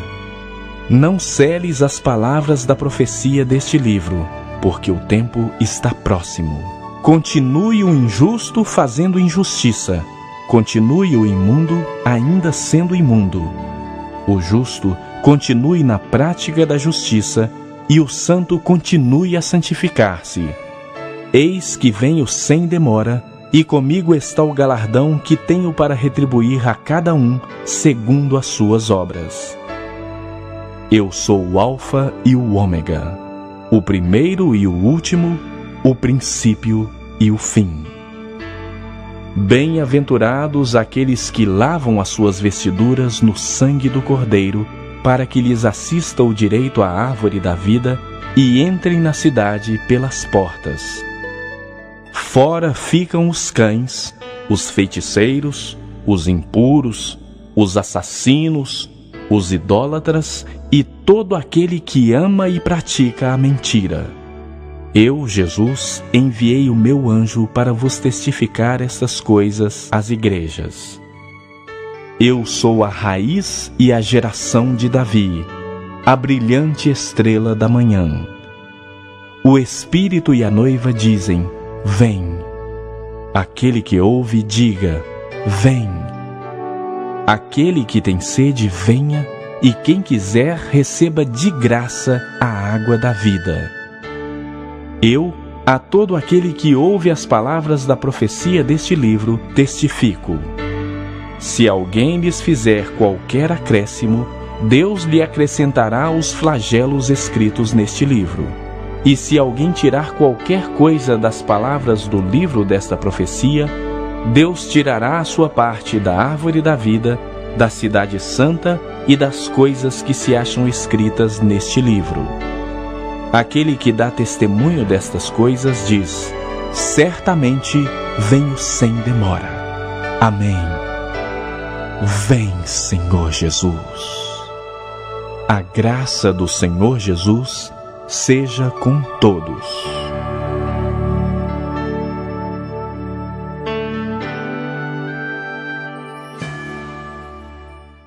não seles as palavras da profecia deste livro, porque o tempo está próximo. Continue o injusto fazendo injustiça, continue o imundo ainda sendo imundo. O justo continue na prática da justiça, e o santo continue a santificar-se. Eis que venho sem demora, e comigo está o galardão que tenho para retribuir a cada um segundo as suas obras. Eu sou o Alfa e o Ômega, o primeiro e o último, o princípio e o fim. Bem-aventurados aqueles que lavam as suas vestiduras no sangue do Cordeiro, para que lhes assista o direito à árvore da vida e entrem na cidade pelas portas. Fora ficam os cães, os feiticeiros, os impuros, os assassinos, os idólatras e todo aquele que ama e pratica a mentira. Eu, Jesus, enviei o meu anjo para vos testificar estas coisas às igrejas. Eu sou a raiz e a geração de Davi, a brilhante estrela da manhã. O Espírito e a noiva dizem: vem. Aquele que ouve, diga: vem. Aquele que tem sede, venha, e quem quiser, receba de graça a água da vida. Eu, a todo aquele que ouve as palavras da profecia deste livro, testifico. Se alguém lhes fizer qualquer acréscimo, Deus lhe acrescentará os flagelos escritos neste livro. E se alguém tirar qualquer coisa das palavras do livro desta profecia, Deus tirará a sua parte da árvore da vida, da cidade santa e das coisas que se acham escritas neste livro. Aquele que dá testemunho destas coisas diz: certamente venho sem demora. Amém. Vem, Senhor Jesus. A graça do Senhor Jesus seja com todos.